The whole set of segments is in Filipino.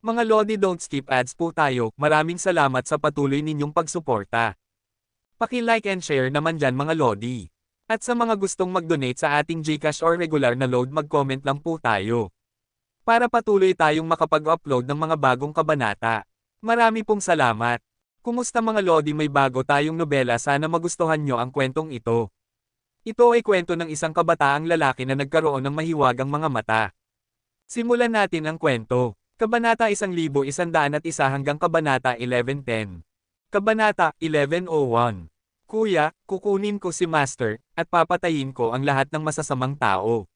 Mga Lodi, don't skip ads po tayo. Maraming salamat sa patuloy ninyong pagsuporta. Paki-like and share naman dyan mga Lodi. At sa mga gustong mag-donate sa ating GCash or regular na load, mag-comment lang po tayo. Para patuloy tayong makapag-upload ng mga bagong kabanata. Marami pong salamat. Kumusta mga Lodi, may bago tayong nobela, sana magustuhan nyo ang kwentong ito. Ito ay kwento ng isang kabataang lalaki na nagkaroon ng mahiwagang mga mata. Simulan natin ang kwento. Kabanata 1101 hanggang Kabanata 1110. Kabanata 1101. Kuya, kukunin ko si Master, at papatayin ko ang lahat ng masasamang tao.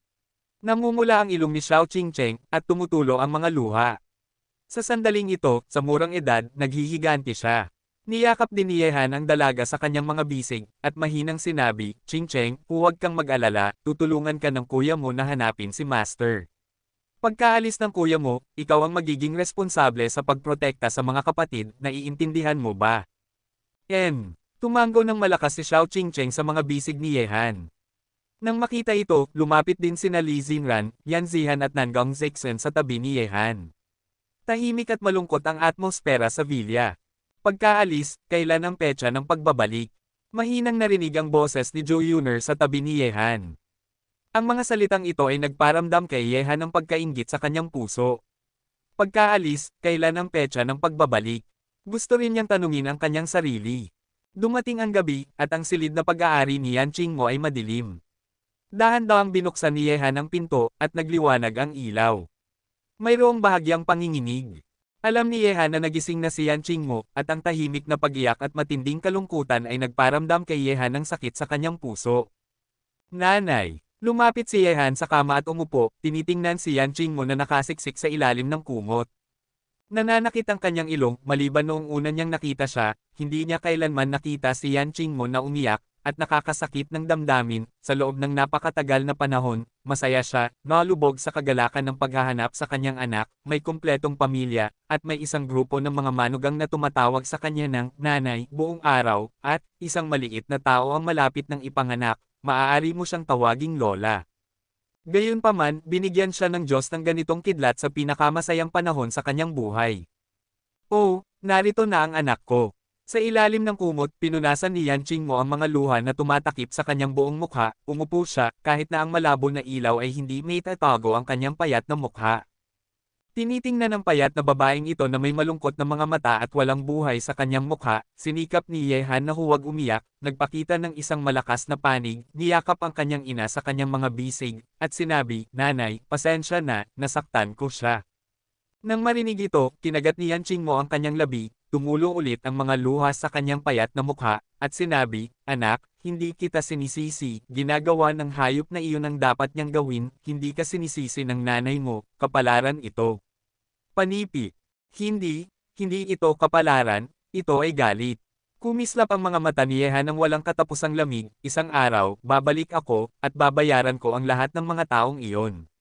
Namumula ang ilong ni Xiao Qingcheng, at tumutulo ang mga luha. Sa sandaling ito, sa murang edad, naghihiganti siya. Niyakap din ni Yehan ang dalaga sa kanyang mga bisig, at mahinang sinabi, Qingcheng, huwag kang mag-alala, tutulungan ka ng kuya mo na hanapin si Master. Pagkaalis ng kuya mo, ikaw ang magiging responsable sa pagprotekta sa mga kapatid, naiintindihan mo ba? Tumango ng malakas si Xiao Qingcheng sa mga bisig ni Yehan. Nang makita ito, lumapit din sina Li Xinran, Yan Zihan at Nangong Zexen sa tabi ni Yehan. Tahimik at malungkot ang atmosfera sa villa. Pagkaalis, kailan ang petsa ng pagbabalik? Mahinang narinig ang boses ni Zhou Yuner sa tabi ni Yehan. Ang mga salitang ito ay nagparamdam kay Yehan ng pagkainggit sa kanyang puso. Pagkaalis, kailan ang petsa ng pagbabalik? Gusto rin niyang tanungin ang kanyang sarili. Dumating ang gabi, at ang silid na pag-aari ni Yan Qingmo ay madilim. Dahan-dahang binuksan ni Yehan ang pinto, at nagliwanag ang ilaw. Mayroong bahagyang panginginig. Alam ni Yehan na nagising na si Yan Qingmo, at ang tahimik na pag-iyak at matinding kalungkutan ay nagparamdam kay Yehan ng sakit sa kanyang puso. Nanay! Lumapit si Yehan sa kama at umupo, tinitingnan si Yan Qingmo na nakasiksik sa ilalim ng kumot. Nananakit ang kanyang ilong, maliban noong una niyang nakita siya, hindi niya kailanman nakita si Yan Qingmo na umiyak, at nakakasakit ng damdamin. Sa loob ng napakatagal na panahon, masaya siya, nalubog sa kagalakan ng paghahanap sa kanyang anak, may kumpletong pamilya, at may isang grupo ng mga manugang na tumatawag sa kanya ng nanay buong araw, at isang maliit na tao ang malapit ng ipanganak, maaari mo siyang tawaging lola. Gayunpaman, binigyan siya ng Diyos ng ganitong kidlat sa pinakamasayang panahon sa kanyang buhay. Oh, narito na ang anak ko. Sa ilalim ng kumot, pinunasan ni Yan Qingmo ang mga luha na tumatakip sa kanyang buong mukha, umupo siya, kahit na ang malabo na ilaw ay hindi may tatago ang kanyang payat na mukha. Tinitingnan ng payat na babaeng ito na may malungkot na mga mata at walang buhay sa kanyang mukha, sinikap ni Yehan na huwag umiyak, nagpakita ng isang malakas na panig, niyakap ang kanyang ina sa kanyang mga bisig, at sinabi, Nanay, pasensya na, nasaktan ko siya. Nang marinig ito, kinagat ni Yan Qingmo ang kanyang labi, tumulo ulit ang mga luha sa kanyang payat na mukha, at sinabi, Anak, hindi kita sinisisi, ginagawa ng hayop na iyon ang dapat niyang gawin, hindi ka sinisisi ng nanay mo, kapalaran ito. Panipi. Hindi ito kapalaran, ito ay galit. Kumislap ang mga mata ni Yehan ng walang katapusang lamig, isang araw, babalik ako, at babayaran ko ang lahat ng mga taong iyon.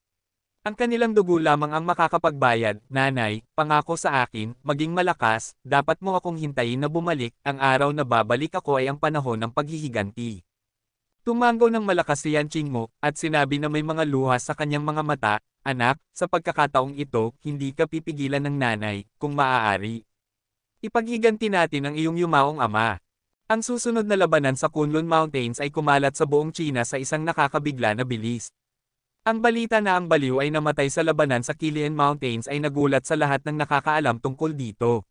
Ang kanilang dugo lamang ang makakapagbayad, nanay, pangako sa akin, maging malakas, dapat mo akong hintayin na bumalik, ang araw na babalik ako ay ang panahon ng paghihiganti. Tumango ng malakas si Yan Qingmo, at sinabi na may mga luha sa kanyang mga mata, Anak, sa pagkakataong ito, hindi ka pipigilan ng nanay, kung maaari. Ipaghiganti natin ang iyong yumaong ama. Ang susunod na labanan sa Kunlun Mountains ay kumalat sa buong China sa isang nakakabigla na bilis. Ang balita na ang baliw ay namatay sa labanan sa Qilian Mountains ay nagulat sa lahat ng nakakaalam tungkol dito.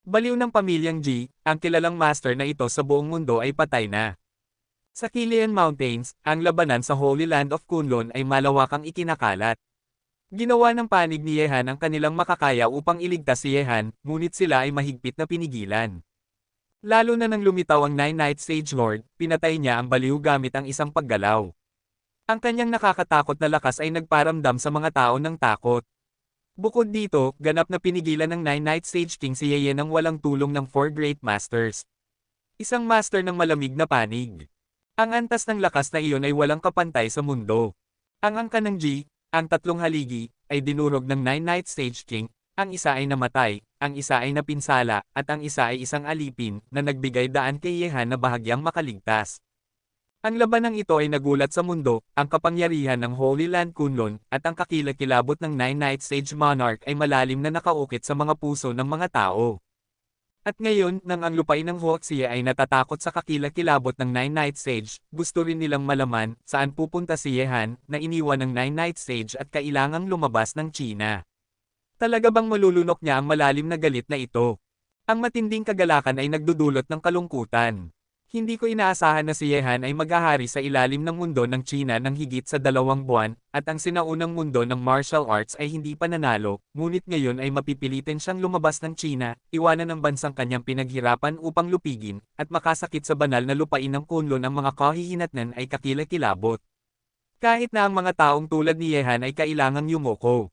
Baliw ng pamilyang Ji, ang kilalang master na ito sa buong mundo ay patay na. Sa Qilian Mountains, ang labanan sa Holy Land of Kunlun ay malawakang ikinakalat. Ginawa ng panig ni Yehan ang kanilang makakaya upang iligtas si Yehan, ngunit sila ay mahigpit na pinigilan. Lalo na nang lumitaw ang Nine-Night Sage Lord, pinatay niya ang baliw gamit ang isang paggalaw. Ang kanyang nakakatakot na lakas ay nagparamdam sa mga tao ng takot. Bukod dito, ganap na pinigilan ng Nine-Night Sage King si Ye ng walang tulong ng Four Great Masters. Isang master ng malamig na panig. Ang antas ng lakas na iyon ay walang kapantay sa mundo. Ang angka ng Ji, ang tatlong haligi, ay dinurog ng Nine-Night Sage King, ang isa ay namatay, ang isa ay napinsala, at ang isa ay isang alipin, na nagbigay daan kay Yehan na bahagyang makaligtas. Ang labanang ito ay nagulat sa mundo, ang kapangyarihan ng Holy Land Kunlun, at ang kakilakilabot ng Nine-Night Sage Monarch ay malalim na nakaukit sa mga puso ng mga tao. At ngayon, nang ang lupain ng Huaxia ay natatakot sa kakilakilabot ng Nine-Night Sage, gusto rin nilang malaman saan pupunta si Yehan na iniwan ng Nine-Night Sage at kailangang lumabas ng China. Talaga bang malulunok niya ang malalim na galit na ito? Ang matinding kagalakan ay nagdudulot ng kalungkutan. Hindi ko inaasahan na si Yehan ay maghahari sa ilalim ng mundo ng China ng higit sa 2 buwan, at ang sinaunang mundo ng martial arts ay hindi pa nanalo, ngunit ngayon ay mapipilitin siyang lumabas ng China, iwanan ang bansang kanyang pinaghirapan upang lupigin, at makasakit sa banal na lupain ng Kunlun ang mga kahihinatnan ay kakilakilabot. Kahit na ang mga taong tulad ni Yehan ay kailangang yumoko.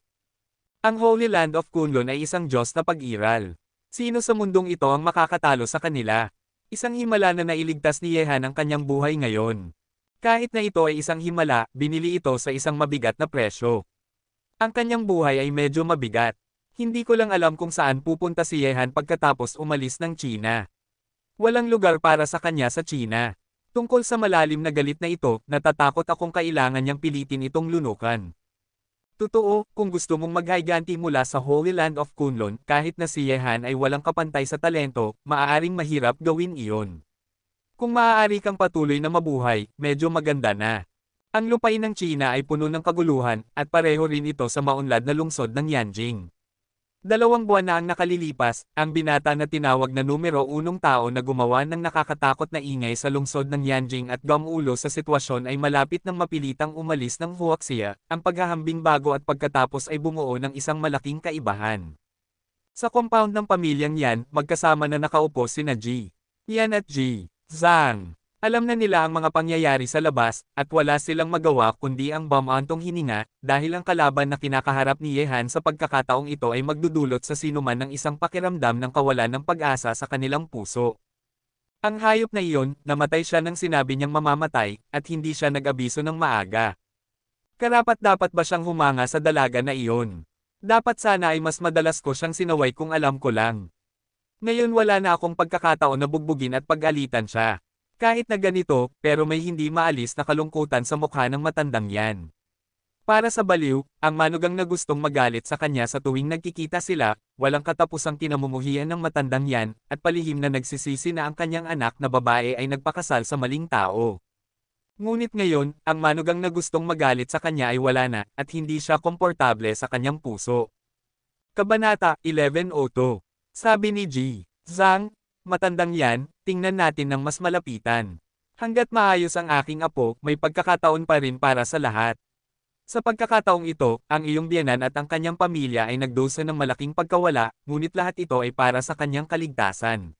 Ang Holy Land of Kunlun ay isang Diyos na pag-iral. Sino sa mundong ito ang makakatalo sa kanila? Isang himala na nailigtas ni Yehan ang kanyang buhay ngayon. Kahit na ito ay isang himala, binili ito sa isang mabigat na presyo. Ang kanyang buhay ay medyo mabigat. Hindi ko lang alam kung saan pupunta si Yehan pagkatapos umalis ng China. Walang lugar para sa kanya sa China. Tungkol sa malalim na galit na ito, natatakot akong kailangan niyang pilitin itong lunukan. Totoo, kung gusto mong maghiganti mula sa Holy Land of Kunlun, kahit na si Yehan ay walang kapantay sa talento, maaaring mahirap gawin iyon. Kung maaari kang patuloy na mabuhay, medyo maganda na. Ang lupain ng China ay puno ng kaguluhan, at pareho rin ito sa maunlad na lungsod ng Yanjing. 2 buwan na ang nakalilipas, ang binata na tinawag na numero 1 tao na gumawa ng nakakatakot na ingay sa lungsod ng Yanjing at gumulo sa sitwasyon ay malapit ng mapilitang umalis ng Huaxia, ang paghahambing bago at pagkatapos ay bumuo ng isang malaking kaibahan. Sa compound ng pamilyang Yan, magkasama na nakaupo sina Ji Yan at Ji Zhang. Alam na nila ang mga pangyayari sa labas, at wala silang magawa kundi ang bumantong hininga, dahil ang kalaban na kinakaharap ni Yehan sa pagkakataong ito ay magdudulot sa sinuman ng isang pakiramdam ng kawalan ng pag-asa sa kanilang puso. Ang hayop na iyon, namatay siya nang sinabi niyang mamamatay, at hindi siya nag-abiso ng maaga. Karapat-dapat ba siyang humanga sa dalaga na iyon? Dapat sana ay mas madalas ko siyang sinaway kung alam ko lang. Ngayon wala na akong pagkakataon na bugbugin at pag-alitan siya. Kahit na ganito, pero may hindi maalis na kalungkutan sa mukha ng matandang Yan. Para sa baliw, ang manugang na gustong magalit sa kanya sa tuwing nagkikita sila, walang katapusang kinamumuhian ng matandang Yan, at palihim na nagsisisi na ang kanyang anak na babae ay nagpakasal sa maling tao. Ngunit ngayon, ang manugang na gustong magalit sa kanya ay wala na, at hindi siya komportable sa kanyang puso. Kabanata 11:02. Sabi ni Ji Zhang, matandang Yan, tingnan natin ng mas malapitan. Hanggat maayos ang aking apo, may pagkakataon pa rin para sa lahat. Sa pagkakataong ito, ang iyong biyenan at ang kanyang pamilya ay nagdusa ng malaking pagkawala, ngunit lahat ito ay para sa kanyang kaligtasan.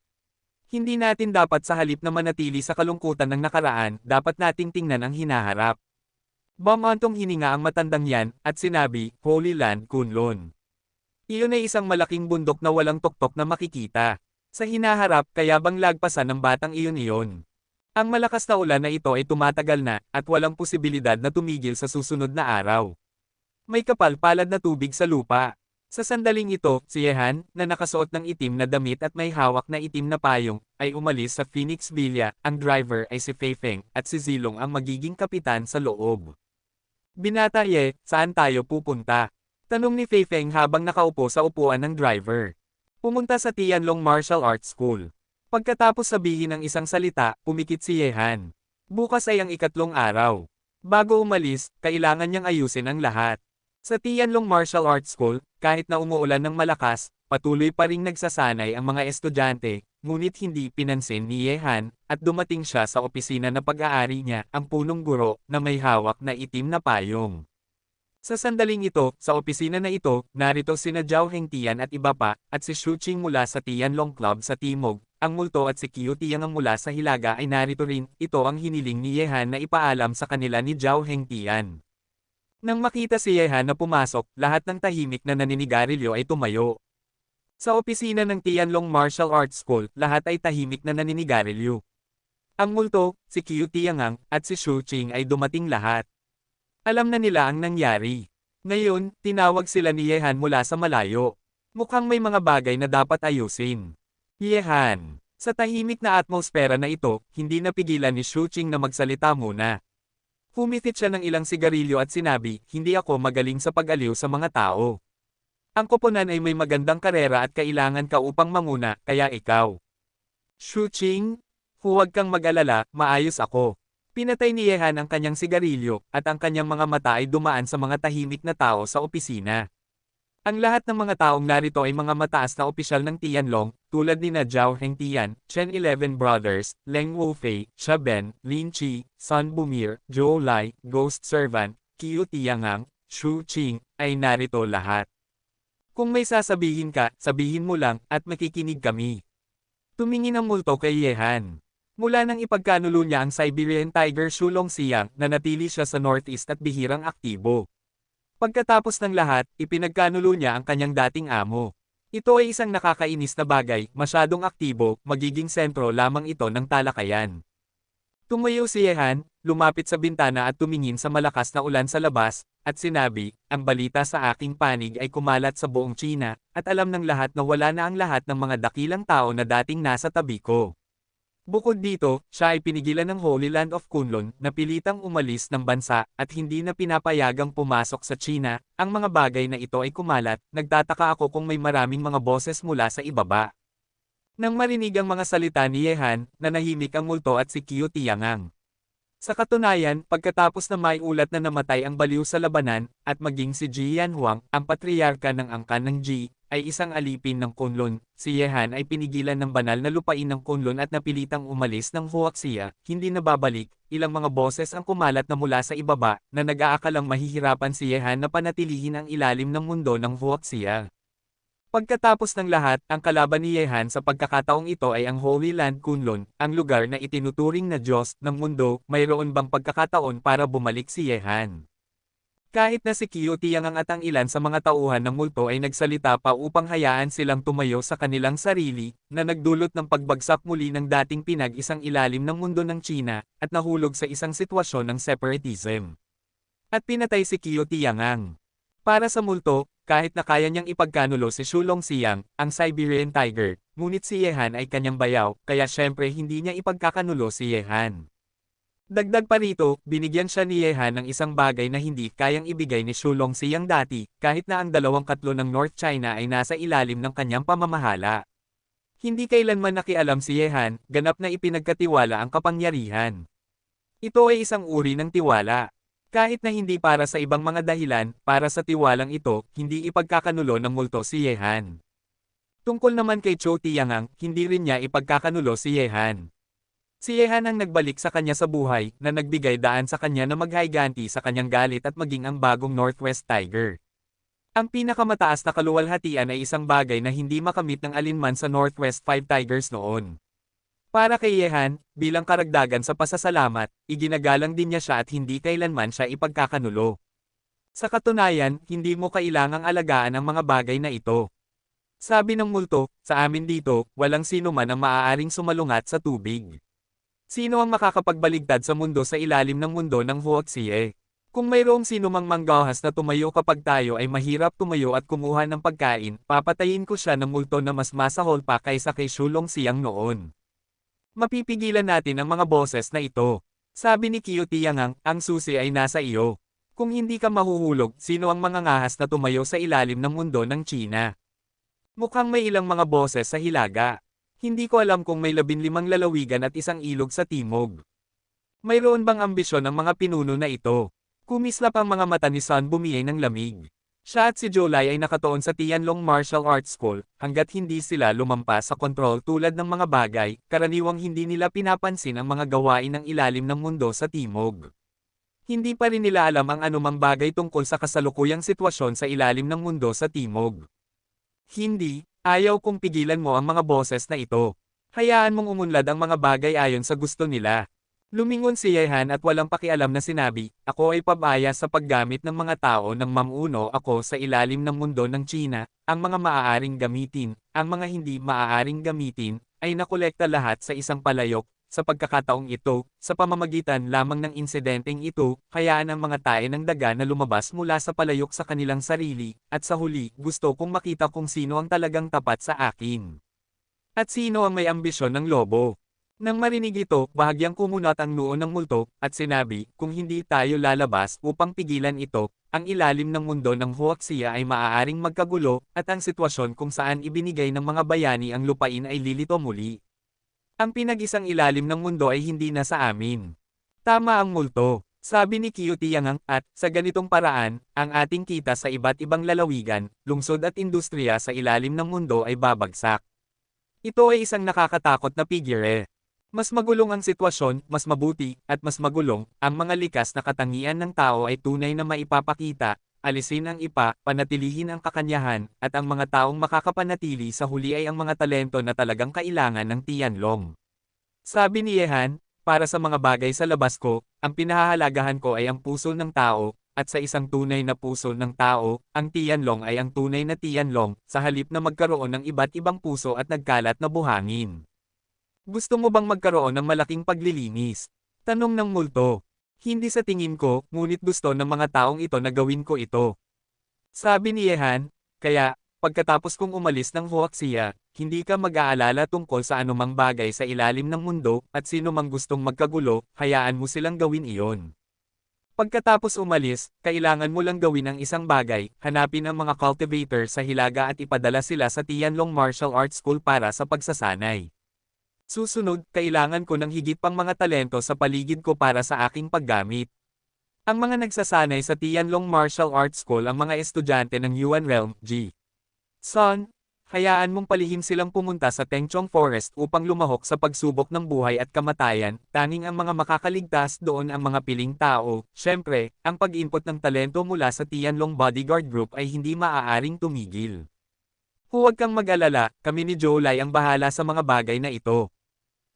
Hindi natin dapat sa halip na manatili sa kalungkutan ng nakaraan, dapat nating tingnan ang hinaharap. Bumantong hininga ang matandang Yan, at sinabi, Holy Land Kunlun. Iyon ay isang malaking bundok na walang tuktok na makikita. Sa hinaharap, kaya bang lagpasan ng batang iyon. Ang malakas na ulan na ito ay tumatagal na, at walang posibilidad na tumigil sa susunod na araw. May kapal-palad na tubig sa lupa. Sa sandaling ito, si Yehan, na nakasuot ng itim na damit at may hawak na itim na payong, ay umalis sa Phoenix Villa, ang driver ay si Fei Feng, at si Zilong ang magiging kapitan sa loob. Binata Ye, saan tayo pupunta? Tanong ni Fei Feng habang nakaupo sa upuan ng driver. Pumunta sa Tianlong Martial Arts School. Pagkatapos sabihin ng isang salita, pumikit si Yehan. Bukas ay ang 3 araw. Bago umalis, kailangan niyang ayusin ang lahat. Sa Tianlong Martial Arts School, kahit na umuulan ng malakas, patuloy pa ring nagsasanay ang mga estudyante, ngunit hindi pinansin ni Yehan, at dumating siya sa opisina na pag-aari niya, ang punong guro, na may hawak na itim na payong. Sa sandaling ito, sa opisina na ito, narito sina Zhao Hengtian at iba pa, at si Xu Qing mula sa Tianlong Club sa Timog, ang multo at si Qiu Tiang ang mula sa Hilaga ay narito rin, ito ang hiniling ni Yehan na ipaalam sa kanila ni Zhao Hengtian. Nang makita si Yehan na pumasok, lahat ng tahimik na naninigarilyo ay tumayo. Sa opisina ng Tianlong Martial Arts School, lahat ay tahimik na naninigarilyo. Ang multo, si Qiu Tiangang, at si Xu Qing ay dumating lahat. Alam na nila ang nangyari. Ngayon, tinawag sila ni Yehan mula sa malayo. Mukhang may mga bagay na dapat ayusin. Yehan, Sa tahimik na atmosfera na ito, hindi napigilan ni Shu Qing na magsalita muna. Humitit siya ng ilang sigarilyo at sinabi, hindi ako magaling sa pag-aliw sa mga tao. Ang koponan ay may magandang karera at kailangan ka upang manguna, kaya ikaw. Shu Qing, huwag kang mag-alala, maayos ako. Pinatay ni Yehan ang kanyang sigarilyo, at ang kanyang mga mata ay dumaan sa mga tahimik na tao sa opisina. Ang lahat ng mga taong narito ay mga mataas na opisyal ng Tianlong, tulad nina Zhao Hengtian, Chen 11 Brothers, Leng Wufei, Xia Ben, Lin Chi, Sun Bumir, Zhou Lai, Ghost Servant, Qiu Tiangang, Shu Qing, ay narito lahat. Kung may sasabihin ka, sabihin mo lang, at makikinig kami. Tumingin ang multo kay Yehan. Mula nang ipagkanulo niya ang Siberian Tiger Shu Longxiang, nanatili siya sa Northeast at bihirang aktibo. Pagkatapos ng lahat, ipinagkanulo niya ang kanyang dating amo. Ito ay isang nakakainis na bagay, masyadong aktibo, magiging sentro lamang ito ng talakayan. Tumayo si Yehan, lumapit sa bintana at tumingin sa malakas na ulan sa labas, at sinabi, ang balita sa aking panig ay kumalat sa buong China, at alam ng lahat na wala na ang lahat ng mga dakilang tao na dating nasa tabi ko. Bukod dito, siya ay pinigilan ng Holy Land of Kunlun na pilitang umalis ng bansa at hindi na pinapayagang pumasok sa China. Ang mga bagay na ito ay kumalat, nagtataka ako kung may maraming mga boses mula sa ibaba. Nang marinig ang mga salita ni Yehan, nanahimik ang multo at si Qiu Tiangang. Sa katunayan, pagkatapos na may ulat na namatay ang baliw sa labanan, at maging si Ji Yanhuang, ang patriarka ng angkan ng Ji, ay isang alipin ng Kunlun, si Yehan ay pinigilan ng banal na lupain ng Kunlun at napilitang umalis ng Huaxia, hindi na babalik. Ilang mga boses ang kumalat na mula sa ibaba, na nag-aakalang mahihirapan si Yehan na panatilihin ang ilalim ng mundo ng Huaxia. Pagkatapos ng lahat, ang kalaban ni Yehan sa pagkakataong ito ay ang Holy Land Kunlun, ang lugar na itinuturing na Diyos ng mundo. Mayroon bang pagkakataon para bumalik si Yehan? Kahit na si Qiu Tiangang at ang ilan sa mga tauhan ng multo ay nagsalita pa upang hayaan silang tumayo sa kanilang sarili, na nagdulot ng pagbagsak muli ng dating pinag-isang ilalim ng mundo ng China, at nahulog sa isang sitwasyon ng separatism. At pinatay si Qiu Tiangang. Para sa multo, kahit na kaya niyang ipagkanulo si Shu Longxiang, ang Siberian Tiger, ngunit si Yehan ay kanyang bayaw, kaya syempre hindi niya ipagkakanulo si Yehan. Dagdag pa rito, binigyan siya ni Yehan ng isang bagay na hindi kayang ibigay ni Shu Longxiang dati, kahit na ang dalawang katlo ng North China ay nasa ilalim ng kanyang pamamahala. Hindi kailanman nakialam si Yehan, ganap na ipinagkatiwala ang kapangyarihan. Ito ay isang uri ng tiwala. Kahit na hindi para sa ibang mga dahilan, para sa tiwalang ito, hindi ipagkakanulo ng multo si Yehan. Tungkol naman kay Qiu Tiangang, hindi rin niya ipagkakanulo si Yehan. Si Yehan ang nagbalik sa kanya sa buhay, na nagbigay daan sa kanya na maghayganti sa kanyang galit at maging ang bagong Northwest Tiger. Ang pinakamataas na kaluwalhatian ay isang bagay na hindi makamit ng alinman sa Northwest 5 Tigers noon. Para kay Yehan, bilang karagdagan sa pasasalamat, iginagalang din niya siya at hindi kailanman siya ipagkakanulo. Sa katunayan, hindi mo kailangang alagaan ang mga bagay na ito. Sabi ng multo, sa amin dito, walang sino man ang maaaring sumalungat sa tubig. Sino ang makakapagbaligtad sa mundo sa ilalim ng mundo ng Huaxie? Kung mayroong sino mang manggahas na tumayo kapag tayo ay mahirap tumayo at kumuha ng pagkain, papatayin ko siya ng multo na mas masahol pa kaysa kay Shu Longxiang noon. Mapipigilan natin ang mga boses na ito. Sabi ni Qiu Tiangang, ang susi ay nasa iyo. Kung hindi ka mahuhulog, sino ang mga ngahas na tumayo sa ilalim ng mundo ng China? Mukhang may ilang mga boses sa hilaga. Hindi ko alam kung may 15 lalawigan at isang ilog sa timog. Mayroon bang ambisyon ang mga pinuno na ito? Kumislap ang mga mata ni Sun Bumie ng lamig. Siya at si Zhou Lai ay nakatuon sa Tianlong Martial Arts School, hanggat hindi sila lumampas sa kontrol tulad ng mga bagay, karaniwang hindi nila pinapansin ang mga gawain ng ilalim ng mundo sa timog. Hindi pa rin nila alam ang anumang bagay tungkol sa kasalukuyang sitwasyon sa ilalim ng mundo sa timog. Hindi. Ayaw kong pigilan mo ang mga boses na ito. Hayaan mong umunlad ang mga bagay ayon sa gusto nila. Lumingon si Yehan at walang pakialam na sinabi, ako ay pabaya sa paggamit ng mga tao ng mamuno ako sa ilalim ng mundo ng China, ang mga maaaring gamitin, ang mga hindi maaaring gamitin, ay nakolekta lahat sa isang palayok. Sa pagkakataong ito, sa pamamagitan lamang ng insidenteng ito, hayaan ang mga tae ng daga na lumabas mula sa palayok sa kanilang sarili, at sa huli, gusto kong makita kung sino ang talagang tapat sa akin. At sino ang may ambisyon ng lobo? Nang marinig ito, bahagyang kumunat ang noo ng multo, at sinabi, kung hindi tayo lalabas upang pigilan ito, ang ilalim ng mundo ng Huaxia ay maaaring magkagulo, at ang sitwasyon kung saan ibinigay ng mga bayani ang lupain ay lilito muli. Ang pinag-isang ilalim ng mundo ay hindi na sa amin. Tama ang multo, sabi ni Qiu Tiangang, at, sa ganitong paraan, ang ating kita sa iba't ibang lalawigan, lungsod at industriya sa ilalim ng mundo ay babagsak. Ito ay isang nakakatakot na figure. Mas magulong ang sitwasyon, mas mabuti, at mas magulong, ang mga likas na katangian ng tao ay tunay na maipapakita, alisin ang ipa, panatilihin ang kakanyahan, at ang mga taong makakapanatili sa huli ay ang mga talento na talagang kailangan ng Tianlong. Sabi ni Yehan, para sa mga bagay sa labas ko, ang pinahahalagahan ko ay ang puso ng tao, at sa isang tunay na puso ng tao, ang Tianlong ay ang tunay na Tianlong, sa halip na magkaroon ng iba't ibang puso at nagkalat na buhangin. Gusto mo bang magkaroon ng malaking paglilinis? Tanong ng multo. Hindi sa tingin ko, ngunit gusto ng mga taong ito na gawin ko ito. Sabi ni Yehan, kaya, pagkatapos kong umalis ng Huaxia, hindi ka mag-aalala tungkol sa anumang bagay sa ilalim ng mundo, at sino mang gustong magkagulo, hayaan mo silang gawin iyon. Pagkatapos umalis, kailangan mo lang gawin ang isang bagay, hanapin ang mga cultivator sa Hilaga at ipadala sila sa Tianlong Martial Arts School para sa pagsasanay. Susunod, kailangan ko ng higit pang mga talento sa paligid ko para sa aking paggamit. Ang mga nagsasanay sa Tianlong Martial Arts School ang mga estudyante ng Yuan Realm, G. Son, hayaan mong palihim silang pumunta sa Tengchong Forest upang lumahok sa pagsubok ng buhay at kamatayan, tanging ang mga makakaligtas doon ang mga piling tao. Syempre, ang pag-input ng talento mula sa Tianlong Bodyguard Group ay hindi maaaring tumigil. Huwag kang mag-alala, kami ni Joulai ang bahala sa mga bagay na ito.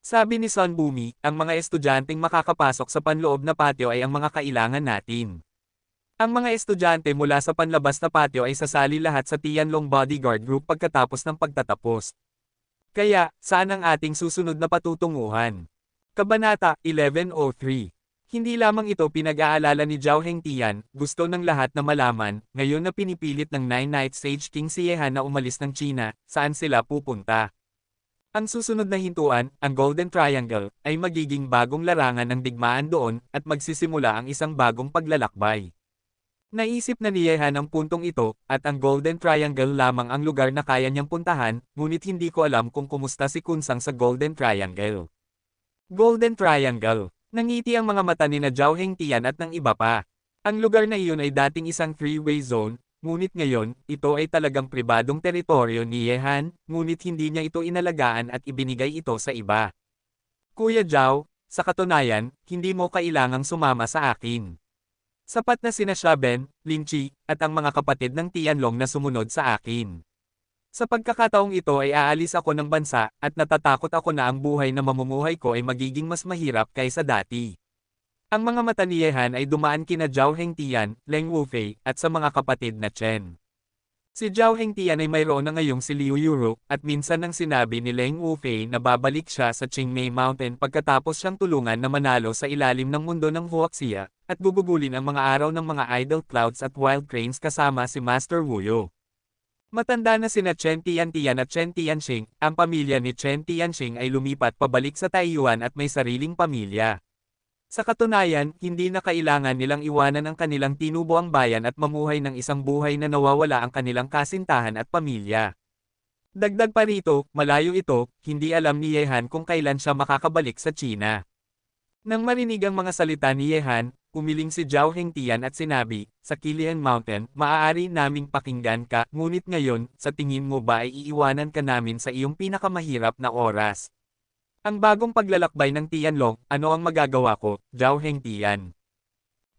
Sabi ni Sun Bumi, ang mga estudyanteng makakapasok sa panloob na patio ay ang mga kailangan natin. Ang mga estudyante mula sa panlabas na patio ay sasali lahat sa Tianlong Bodyguard Group pagkatapos ng pagtatapos. Kaya, saan ang ating susunod na patutunguhan? Kabanata 1103. Hindi lamang ito pinag-aalala ni Zhao Hengtian, gusto ng lahat na malaman, ngayon na pinipilit ng Nine Nights Sage King si Yehan na umalis ng China, saan sila pupunta. Ang susunod na hintuan, ang Golden Triangle, ay magiging bagong larangan ng digmaan doon, at magsisimula ang isang bagong paglalakbay. Naisip na ni Yehan ang puntong ito, at ang Golden Triangle lamang ang lugar na kaya niyang puntahan, ngunit hindi ko alam kung kumusta si Kunsang sa Golden Triangle. Golden Triangle. Nangiti ang mga mata ni na Zhao Hengtian at ng iba pa. Ang lugar na iyon ay dating isang three-way zone, ngunit ngayon, ito ay talagang pribadong teritoryo ni Yehan, ngunit hindi niya ito inalagaan at ibinigay ito sa iba. Kuya Zhao, sa katunayan, hindi mo kailangang sumama sa akin. Sapat na sina Xiaben, Lin Chi, at ang mga kapatid ng Tianlong na sumunod sa akin. Sa pagkakataong ito ay aalis ako ng bansa, at natatakot ako na ang buhay na mamumuhay ko ay magiging mas mahirap kaysa dati. Ang mga mata ni Yehan ay dumaan kina Zhao Hengtian, Leng Wufei, at sa mga kapatid na Chen. Si Zhao Hengtian ay mayroon na ngayong si Liu Yuru, at minsan nang sinabi ni Leng Wufei na babalik siya sa Qingmei Mountain pagkatapos siyang tulungan na manalo sa ilalim ng mundo ng Huaxia, at bubugulin ang mga araw ng mga idol clouds at wild cranes kasama si Master Wuyo. Matanda na sina Chen Tiantian at Chen Tianxing, ang pamilya ni Chen Tianxing ay lumipat pabalik sa Taiyuan at may sariling pamilya. Sa katunayan, hindi na kailangan nilang iwanan ang kanilang tinubuang bayan at mamuhay ng isang buhay na nawawala ang kanilang kasintahan at pamilya. Dagdag pa rito, malayo ito, hindi alam ni Yehan kung kailan siya makakabalik sa China. Nang marinig ang mga salita ni Yehan, umiling si Zhao Hengtian at sinabi, sa Qilian Mountain, maaari naming pakinggan ka, ngunit ngayon, sa tingin mo ba ay iiwanan ka namin sa iyong pinakamahirap na oras? Ang bagong paglalakbay ng Tianlong, ano ang magagawa ko, Zhao Hengtian?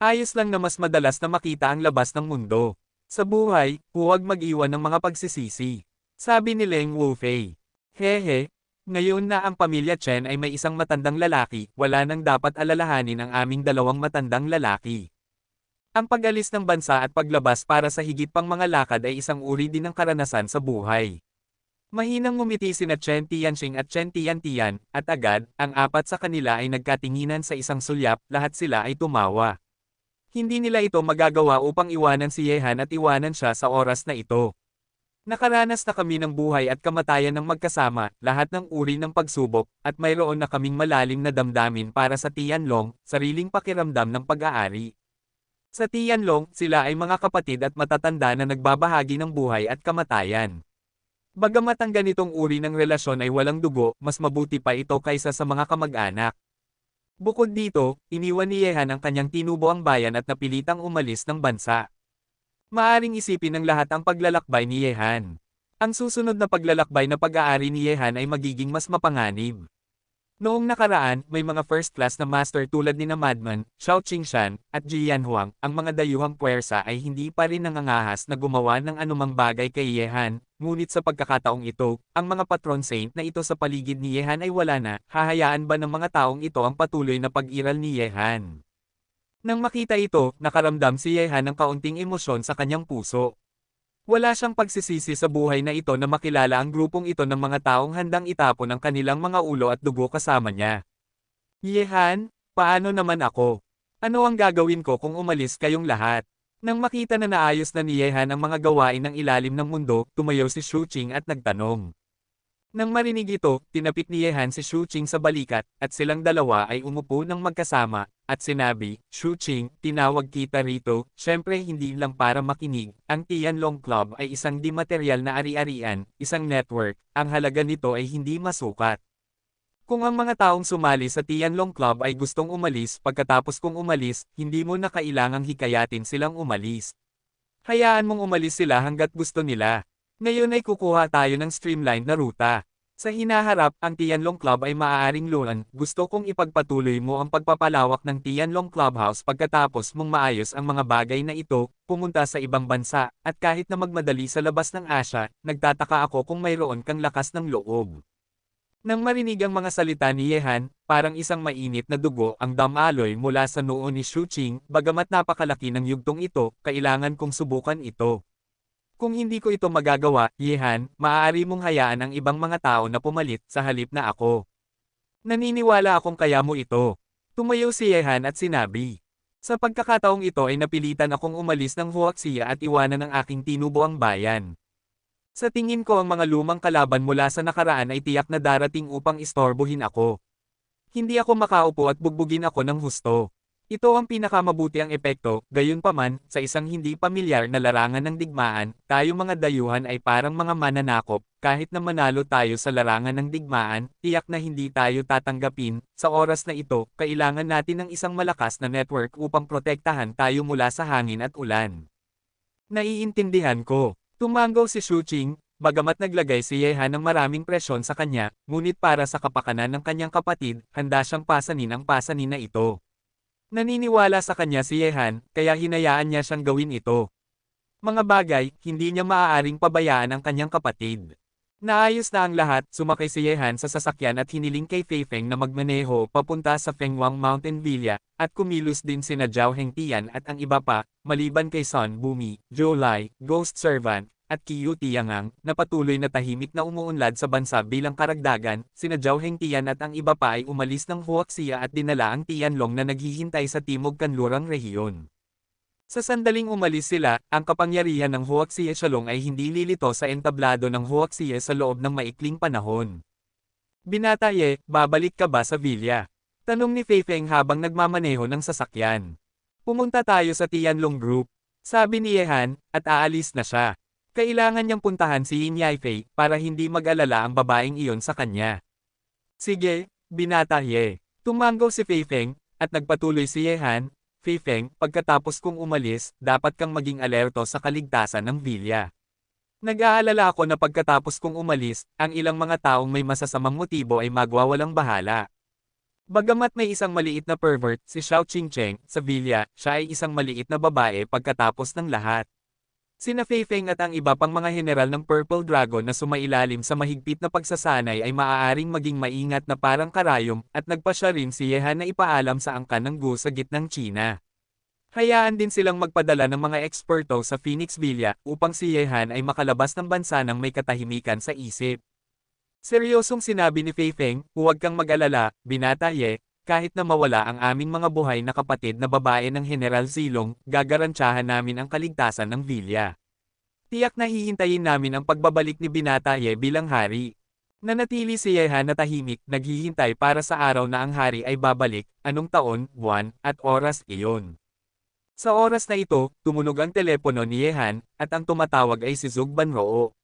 Ayos lang na mas madalas na makita ang labas ng mundo. Sa buhay, huwag mag-iwan ng mga pagsisisi. Sabi ni Leng Wufei. Hehe, ngayon na ang pamilya Chen ay may isang matandang lalaki, wala nang dapat alalahanin ang aming dalawang matandang lalaki. Ang pag-alis ng bansa at paglabas para sa higit pang mga lakad ay isang uri din ng karanasan sa buhay. Mahinang ngumiti sina Chen Tianxing at Chen Tiantian, at agad, ang apat sa kanila ay nagkatinginan sa isang sulyap, lahat sila ay tumawa. Hindi nila ito magagawa upang iwanan si Yehan at iwanan siya sa oras na ito. Nakaranas na kami ng buhay at kamatayan ng magkasama, lahat ng uri ng pagsubok, at mayroon na kaming malalim na damdamin para sa Tianlong, sariling pakiramdam ng pag-aari. Sa Tianlong, sila ay mga kapatid at matatanda na nagbabahagi ng buhay at kamatayan. Bagamat ang ganitong uri ng relasyon ay walang dugo, mas mabuti pa ito kaysa sa mga kamag-anak. Bukod dito, iniwan ni Yehan ang kanyang tinubuang bayan at napilitang umalis ng bansa. Maaring isipin ng lahat ang paglalakbay ni Yehan. Ang susunod na paglalakbay na pag-aari ni Yehan ay magiging mas mapanganib. Noong nakaraan, may mga first class na master tulad ni na Madman, Xiao Qingshan, at Jian Huang, ang mga dayuhang puwersa ay hindi pa rin nangangahas na gumawa ng anumang bagay kay Yehan, ngunit sa pagkakataong ito, ang mga patron saint na ito sa paligid ni Yehan ay wala na, hahayaan ba ng mga taong ito ang patuloy na pag-iral ni Yehan? Nang makita ito, nakaramdam si Yehan ng kaunting emosyon sa kanyang puso. Wala siyang pagsisisi sa buhay na ito na makilala ang grupong ito ng mga taong handang itapon ang kanilang mga ulo at dugo kasama niya. Yehan, paano naman ako? Ano ang gagawin ko kung umalis kayong lahat? Nang makita na naayos na ni Yehan ang mga gawain ng ilalim ng mundo, tumayo si Shu Qing at nagtanong. Nang marinig ito, tinapik ni Yehan si Shu Qing sa balikat, at silang dalawa ay umupo ng magkasama, at sinabi, Shu Qing, tinawag kita rito, syempre hindi lang para makinig, ang Tianlong Club ay isang di-material na ari-arian, isang network, ang halaga nito ay hindi masukat. Kung ang mga taong sumali sa Tianlong Club ay gustong umalis pagkatapos kong umalis, hindi mo na kailangang hikayatin silang umalis. Hayaan mong umalis sila hanggat gusto nila. Ngayon ay kukuha tayo ng streamlined na ruta. Sa hinaharap, ang Tianlong Club ay maaaring luan, gusto kong ipagpatuloy mo ang pagpapalawak ng Tianlong Clubhouse pagkatapos mong maayos ang mga bagay na ito, pumunta sa ibang bansa, at kahit na magmadali sa labas ng Asya, nagtataka ako kung mayroon kang lakas ng loob. Nang marinig ang mga salita ni Yehan, parang isang mainit na dugo ang damaloy mula sa noo ni Shu Qing, bagamat napakalaki ng yugtong ito, kailangan kong subukan ito. Kung hindi ko ito magagawa, Yehan, maaari mong hayaan ang ibang mga tao na pumalit sa halip na ako. Naniniwala akong kaya mo ito. Tumayo si Yehan at sinabi. Sa pagkakataong ito ay napilitan akong umalis ng Huaxia at iwanan ang aking tinubuang bayan. Sa tingin ko ang mga lumang kalaban mula sa nakaraan ay tiyak na darating upang istorbohin ako. Hindi ako makaupo at bugbugin ako ng husto. Ito ang pinakamabuti ang epekto, gayunpaman, sa isang hindi pamilyar na larangan ng digmaan, tayo mga dayuhan ay parang mga mananakop, kahit na manalo tayo sa larangan ng digmaan, tiyak na hindi tayo tatanggapin, sa oras na ito, kailangan natin ng isang malakas na network upang protektahan tayo mula sa hangin at ulan. Naiintindihan ko. Tumango si Shu Qing, bagamat naglagay si Yehan ng maraming presyon sa kanya, ngunit para sa kapakanan ng kanyang kapatid, handa siyang pasanin ang pasanin na ito. Naniniwala sa kanya si Yehan, kaya hinayaan niya siyang gawin ito. Mga bagay, hindi niya maaaring pabayaan ang kanyang kapatid. Naayos na ang lahat, sumakay si Yehan sa sasakyan at hiniling kay Fei Feng na magmaneho papunta sa Fengwang Mountain Villa, at kumilos din sina Zhao Hengtian at ang iba pa, maliban kay Sun Bumi, Zhou Lai, Ghost Servant, at Qiu Tiangang, na patuloy na tahimik na umuunlad sa bansa bilang karagdagan, sina Zhao Hengtian at ang iba pa ay umalis ng Huaxia at dinala ang Tianlong na naghihintay sa timog kanlurang rehiyon. Sa sandaling umalis sila, ang kapangyarihan ng Huaxia Shalong ay hindi lilito sa entablado ng Huaxia sa loob ng maikling panahon. Binata Ye, babalik ka ba sa villa? Tanong ni Fei Feng habang nagmamaneho ng sasakyan. Pumunta tayo sa Tianlong Group. Sabi ni Yehan, at aalis na siya. Kailangan niyang puntahan si Yin Yaifei para hindi mag-alala ang babaeng iyon sa kanya. Sige, binata Ye. Tumango si Fei Feng, at nagpatuloy si Yehan, Fei Feng, pagkatapos kong umalis, dapat kang maging alerto sa kaligtasan ng villa. Nag-aalala ako na pagkatapos kong umalis, ang ilang mga taong may masasamang motibo ay magwawalang bahala. Bagamat may isang maliit na pervert, si Xiao Qingcheng, sa villa, siya ay isang maliit na babae pagkatapos ng lahat. Sina Fei Feng at ang iba pang mga general ng Purple Dragon na sumailalim sa mahigpit na pagsasanay ay maaaring maging maingat na parang karayom, at nagpasya rin si Yehan na ipaalam sa angkan ng Gu sa gitnang China. Hayaan din silang magpadala ng mga eksperto sa Phoenix Villa upang si Yehan ay makalabas ng bansa ng may katahimikan sa isip. Seryosong sinabi ni Fei Feng, huwag kang mag-alala, binata Ye, kahit na mawala ang aming mga buhay na kapatid na babae ng General Zilong, gagarantyahan namin ang kaligtasan ng villa. Tiyak na hihintayin namin ang pagbabalik ni Binata Ye bilang hari. Nanatili si Yehan na tahimik, naghihintay para sa araw na ang hari ay babalik, anong taon, buwan, at oras iyon. Sa oras na ito, tumunog ang telepono ni Yehan, at ang tumatawag ay si Zug Banroo.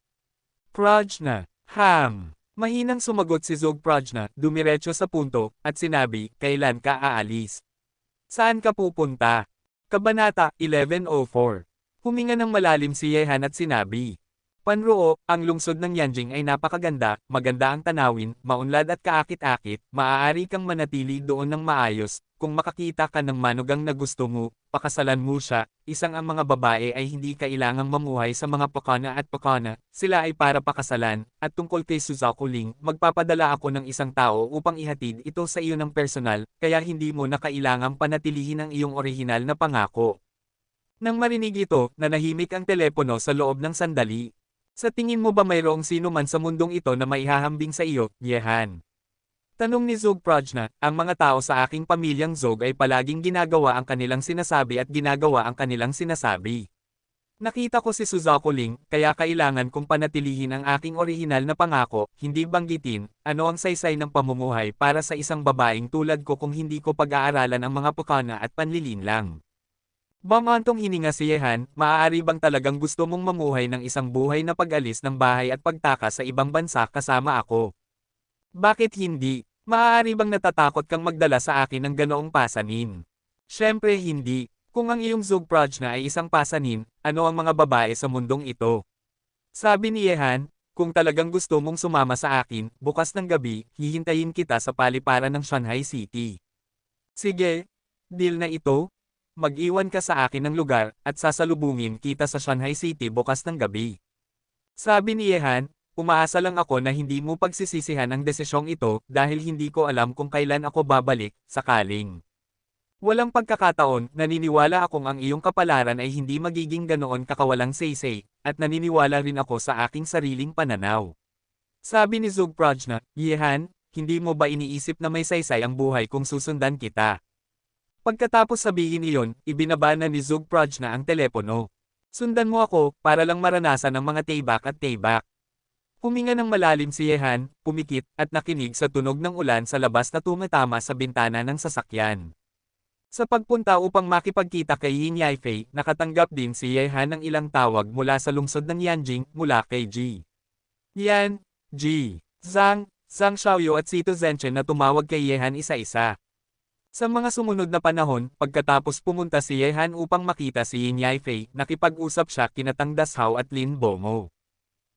Prajna, Ham. Mahinang sumagot si Zug Prajna, dumiretso sa punto, at sinabi, kailan ka aalis? Saan ka pupunta? Kabanata 1104. Huminga ng malalim si Yehan at sinabi, Panroo, ang lungsod ng Yanjing ay napakaganda, maganda ang tanawin, maunlad at kaakit-akit, maaari kang manatili doon ng maayos, kung makakita ka ng manugang na gusto mo, pakasalan mo siya, isang ang mga babae ay hindi kailangang mamuhay sa mga pakana at pakana, sila ay para pakasalan, at tungkol kay Suzaku Ling, magpapadala ako ng isang tao upang ihatid ito sa iyo ng personal, kaya hindi mo na kailangang panatilihin ang iyong orihinal na pangako. Nang marinig ito, nanahimik ang telepono sa loob ng sandali. Sa tingin mo ba mayroong sino man sa mundong ito na maihahambing sa iyo, Yehan? Tanong ni Zog Prajna, ang mga tao sa aking pamilyang Zog ay palaging ginagawa ang kanilang sinasabi at ginagawa ang kanilang sinasabi. Nakita ko si Suzaku Ling, kaya kailangan kong panatilihin ang aking orihinal na pangako, hindi banggitin, ano ang saysay ng pamumuhay para sa isang babaeng tulad ko kung hindi ko pag-aaralan ang mga pukana at panlilinlang. Bamantong hininga si Yehan, maaari bang talagang gusto mong mamuhay ng isang buhay na pag-alis ng bahay at pagtaka sa ibang bansa kasama ako? Bakit hindi? Maaari bang natatakot kang magdala sa akin ng ganoong pasanin? Siyempre hindi. Kung ang iyong Zug Prajna ay isang pasanin, ano ang mga babae sa mundong ito? Sabi ni Yehan, kung talagang gusto mong sumama sa akin, bukas ng gabi, hihintayin kita sa paliparan ng Shanghai City. Sige, deal na ito? Mag-iwan ka sa akin ng lugar, at sasalubungin kita sa Shanghai City bukas ng gabi. Sabi ni Yehan, umaasa lang ako na hindi mo pagsisisihan ang desisyong ito dahil hindi ko alam kung kailan ako babalik, sakaling. Walang pagkakataon, naniniwala akong ang iyong kapalaran ay hindi magiging ganoon kakawalang saysay, at naniniwala rin ako sa aking sariling pananaw. Sabi ni Zug Prajna, Yehan, hindi mo ba iniisip na may saysay ang buhay kung susundan kita? Pagkatapos sabihin iyon, ibinaba na ni Zug Prajna ang telepono. Sundan mo ako, para lang maranasan ang mga taybak at taybak. Huminga ng malalim si Yehan, pumikit, at nakinig sa tunog ng ulan sa labas na tumatama sa bintana ng sasakyan. Sa pagpunta upang makipagkita kay Yin Yaifei, nakatanggap din si Yehan ng ilang tawag mula sa lungsod ng Yanjing, mula kay Ji. Yan, Ji, Zhang Xiaoyu at Sito Zhenchen na tumawag kay Yehan isa-isa. Sa mga sumunod na panahon, pagkatapos pumunta si Yehan upang makita si Yin Yaifei, nakipag-usap siya kina Tang Dashao at Lin Bomo.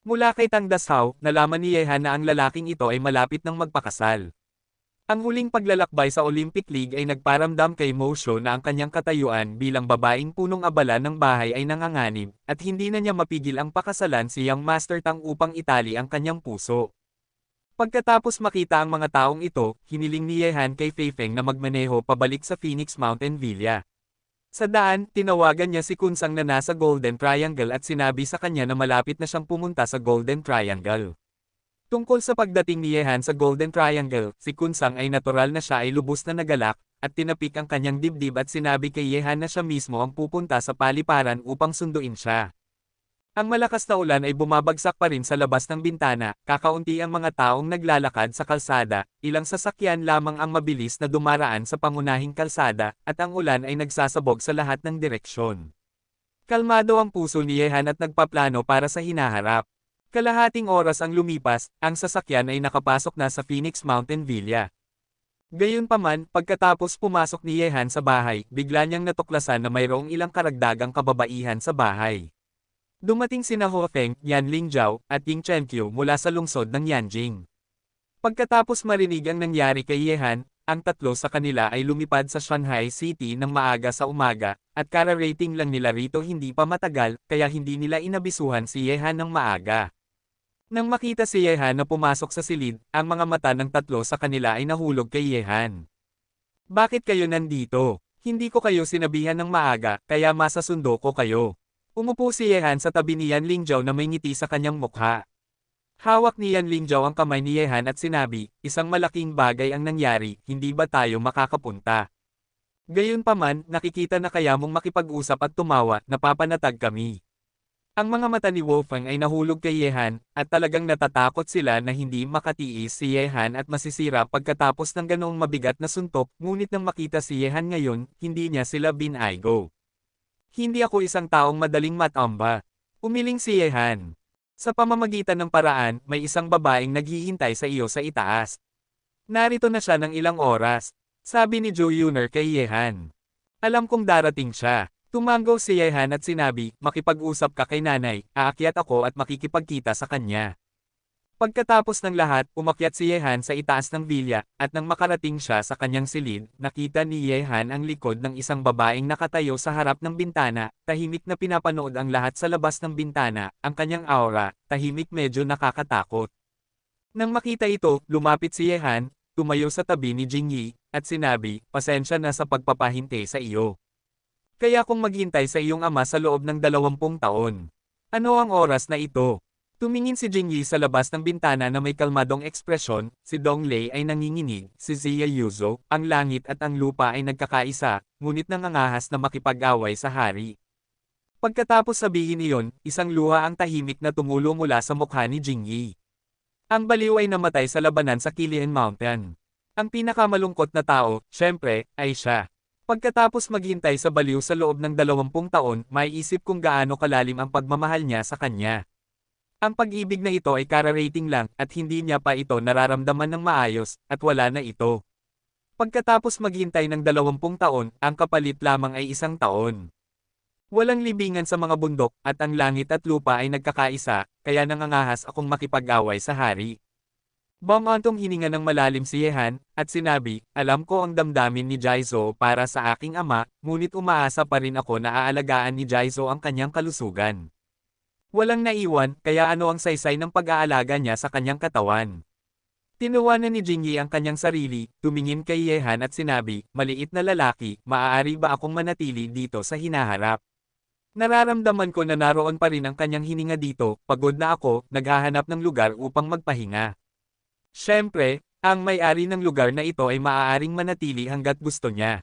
Mula kay Tang Dashao, nalaman ni Yehan na ang lalaking ito ay malapit ng magpakasal. Ang huling paglalakbay sa Olympic League ay nagparamdam kay Mo Shou na ang kanyang katayuan bilang babaeng punong abala ng bahay ay nanganganib, at hindi na niya mapigil ang pakasalan si Young Master Tang upang itali ang kanyang puso. Pagkatapos makita ang mga taong ito, hiniling ni Yehan kay Fei Feng na magmaneho pabalik sa Phoenix Mountain Villa. Sa daan, tinawagan niya si Kunsang na nasa Golden Triangle at sinabi sa kanya na malapit na siyang pumunta sa Golden Triangle. Tungkol sa pagdating ni Yehan sa Golden Triangle, si Kunsang ay natural na siya ay lubos na nagalak, at tinapik ang kanyang dibdib at sinabi kay Yehan na siya mismo ang pupunta sa paliparan upang sunduin siya. Ang malakas na ulan ay bumabagsak pa rin sa labas ng bintana, kakaunti ang mga taong naglalakad sa kalsada, ilang sasakyan lamang ang mabilis na dumaraan sa pangunahing kalsada, at ang ulan ay nagsasabog sa lahat ng direksyon. Kalmado ang puso ni Yehan at nagpaplano para sa hinaharap. Kalahating oras ang lumipas, ang sasakyan ay nakapasok na sa Phoenix Mountain Villa. Gayunpaman, pagkatapos pumasok ni Yehan sa bahay, bigla niyang natuklasan na mayroong ilang karagdagang kababaihan sa bahay. Dumating sina Ho Feng, Yan Lingjiao, at Ying Chenkyu mula sa lungsod ng Yanjing. Pagkatapos marinig ang nangyari kay Yehan, ang tatlo sa kanila ay lumipad sa Shanghai City ng maaga sa umaga, at kara-rating lang nila rito hindi pa matagal, kaya hindi nila inabisuhan si Yehan ng maaga. Nang makita si Yehan na pumasok sa silid, ang mga mata ng tatlo sa kanila ay nahulog kay Yehan. Bakit kayo nandito? Hindi ko kayo sinabihan ng maaga, kaya masasundo ko kayo. Umupo si Yehan sa tabi ni Yan Lingjiao na may ngiti sa kanyang mukha. Hawak ni Yan Lingjiao ang kamay ni Yehan at sinabi, isang malaking bagay ang nangyari, hindi ba tayo makakapunta? Gayunpaman, nakikita na kaya mong makipag-usap at tumawa, napapanatag kami. Ang mga mata ni Wolfgang ay nahulog kay Yehan, at talagang natatakot sila na hindi makatiis si Yehan at masisira pagkatapos ng ganoong mabigat na suntok, ngunit nang makita si Yehan ngayon, hindi niya sila binaygo. Hindi ako isang taong madaling matamba. Umiling si Yehan. Sa pamamagitan ng paraan, may isang babaeng naghihintay sa iyo sa itaas. Narito na siya ng ilang oras, sabi ni Jo Yuner kay Yehan. Alam kong darating siya. Tumango si Yehan at sinabi, makipag-usap ka kay nanay, aakyat ako at makikipagkita sa kanya. Pagkatapos ng lahat, umakyat si Yehan sa itaas ng vilya, at nang makarating siya sa kanyang silid, nakita ni Yehan ang likod ng isang babaeng nakatayo sa harap ng bintana, tahimik na pinapanood ang lahat sa labas ng bintana, ang kanyang aura, tahimik medyo nakakatakot. Nang makita ito, lumapit si Yehan, tumayo sa tabi ni Jingyi, at sinabi, pasensya na sa pagpapahinte sa iyo. Kaya kung maghintay sa iyong ama sa loob ng 20 taon. Ano ang oras na ito? Tumingin si Jingyi sa labas ng bintana na may kalmadong ekspresyon, si Dong Lei ay nanginginig, si Zia Yuzo, ang langit at ang lupa ay nagkakaisa, ngunit nangangahas na makipag-away sa hari. Pagkatapos sabihin iyon, isang luha ang tahimik na tumulo mula sa mukha ni Jingyi. Ang baliw ay namatay sa labanan sa Qilian Mountain. Ang pinakamalungkot na tao, syempre, ay siya. Pagkatapos maghintay sa baliw sa loob ng 20 taon, may isip kung gaano kalalim ang pagmamahal niya sa kanya. Ang pag-ibig na ito ay kararating lang, at hindi niya pa ito nararamdaman ng maayos, at wala na ito. Pagkatapos maghintay ng 20 taon, ang kapalit lamang ay 1 taon. Walang libingan sa mga bundok, at ang langit at lupa ay nagkakaisa, kaya nangangahas akong makipag-away sa hari. Bumantong hininga ng malalim si Yehan, at sinabi, alam ko ang damdamin ni Jaizo para sa aking ama, ngunit umaasa pa rin ako na aalagaan ni Jaizo ang kanyang kalusugan. Walang naiwan, kaya ano ang saysay ng pag-aalaga niya sa kanyang katawan. Tinuwanan ni Jingyi ang kanyang sarili, tumingin kay Yehan at sinabi, maliit na lalaki, maaari ba akong manatili dito sa hinaharap? Nararamdaman ko na naroon pa rin ang kanyang hininga dito, pagod na ako, naghahanap ng lugar upang magpahinga. Siyempre, ang may-ari ng lugar na ito ay maaaring manatili hanggat gusto niya.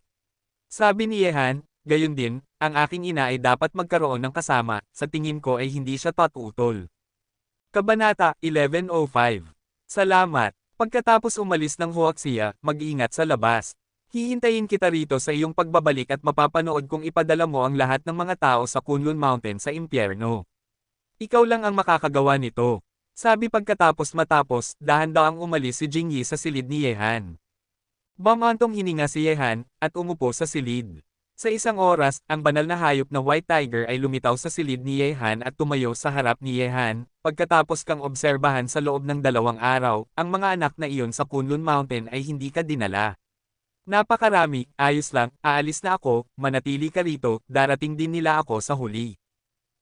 Sabi ni Yehan, gayon din, ang aking ina ay dapat magkaroon ng kasama, sa tingin ko ay hindi siya tutol. Kabanata 11:05. Salamat. Pagkatapos umalis ng Huaxia, mag-ingat sa labas. Hihintayin kita rito sa iyong pagbabalik at mapapanood kung ipadala mo ang lahat ng mga tao sa Kunlun Mountain sa impyerno. Ikaw lang ang makakagawa nito. Sabi pagkatapos matapos, dahan-dahang umalis si Jingyi sa silid ni Yehan. Bumantong hininga si Yehan, at umupo sa silid. Sa isang oras, ang banal na hayop na White Tiger ay lumitaw sa silid ni Yehan at tumayo sa harap ni Yehan. Pagkatapos kang obserbahan sa loob ng 2 araw, ang mga anak na iyon sa Kunlun Mountain ay hindi ka dinala. Napakarami, ayos lang, aalis na ako, manatili ka rito, darating din nila ako sa huli.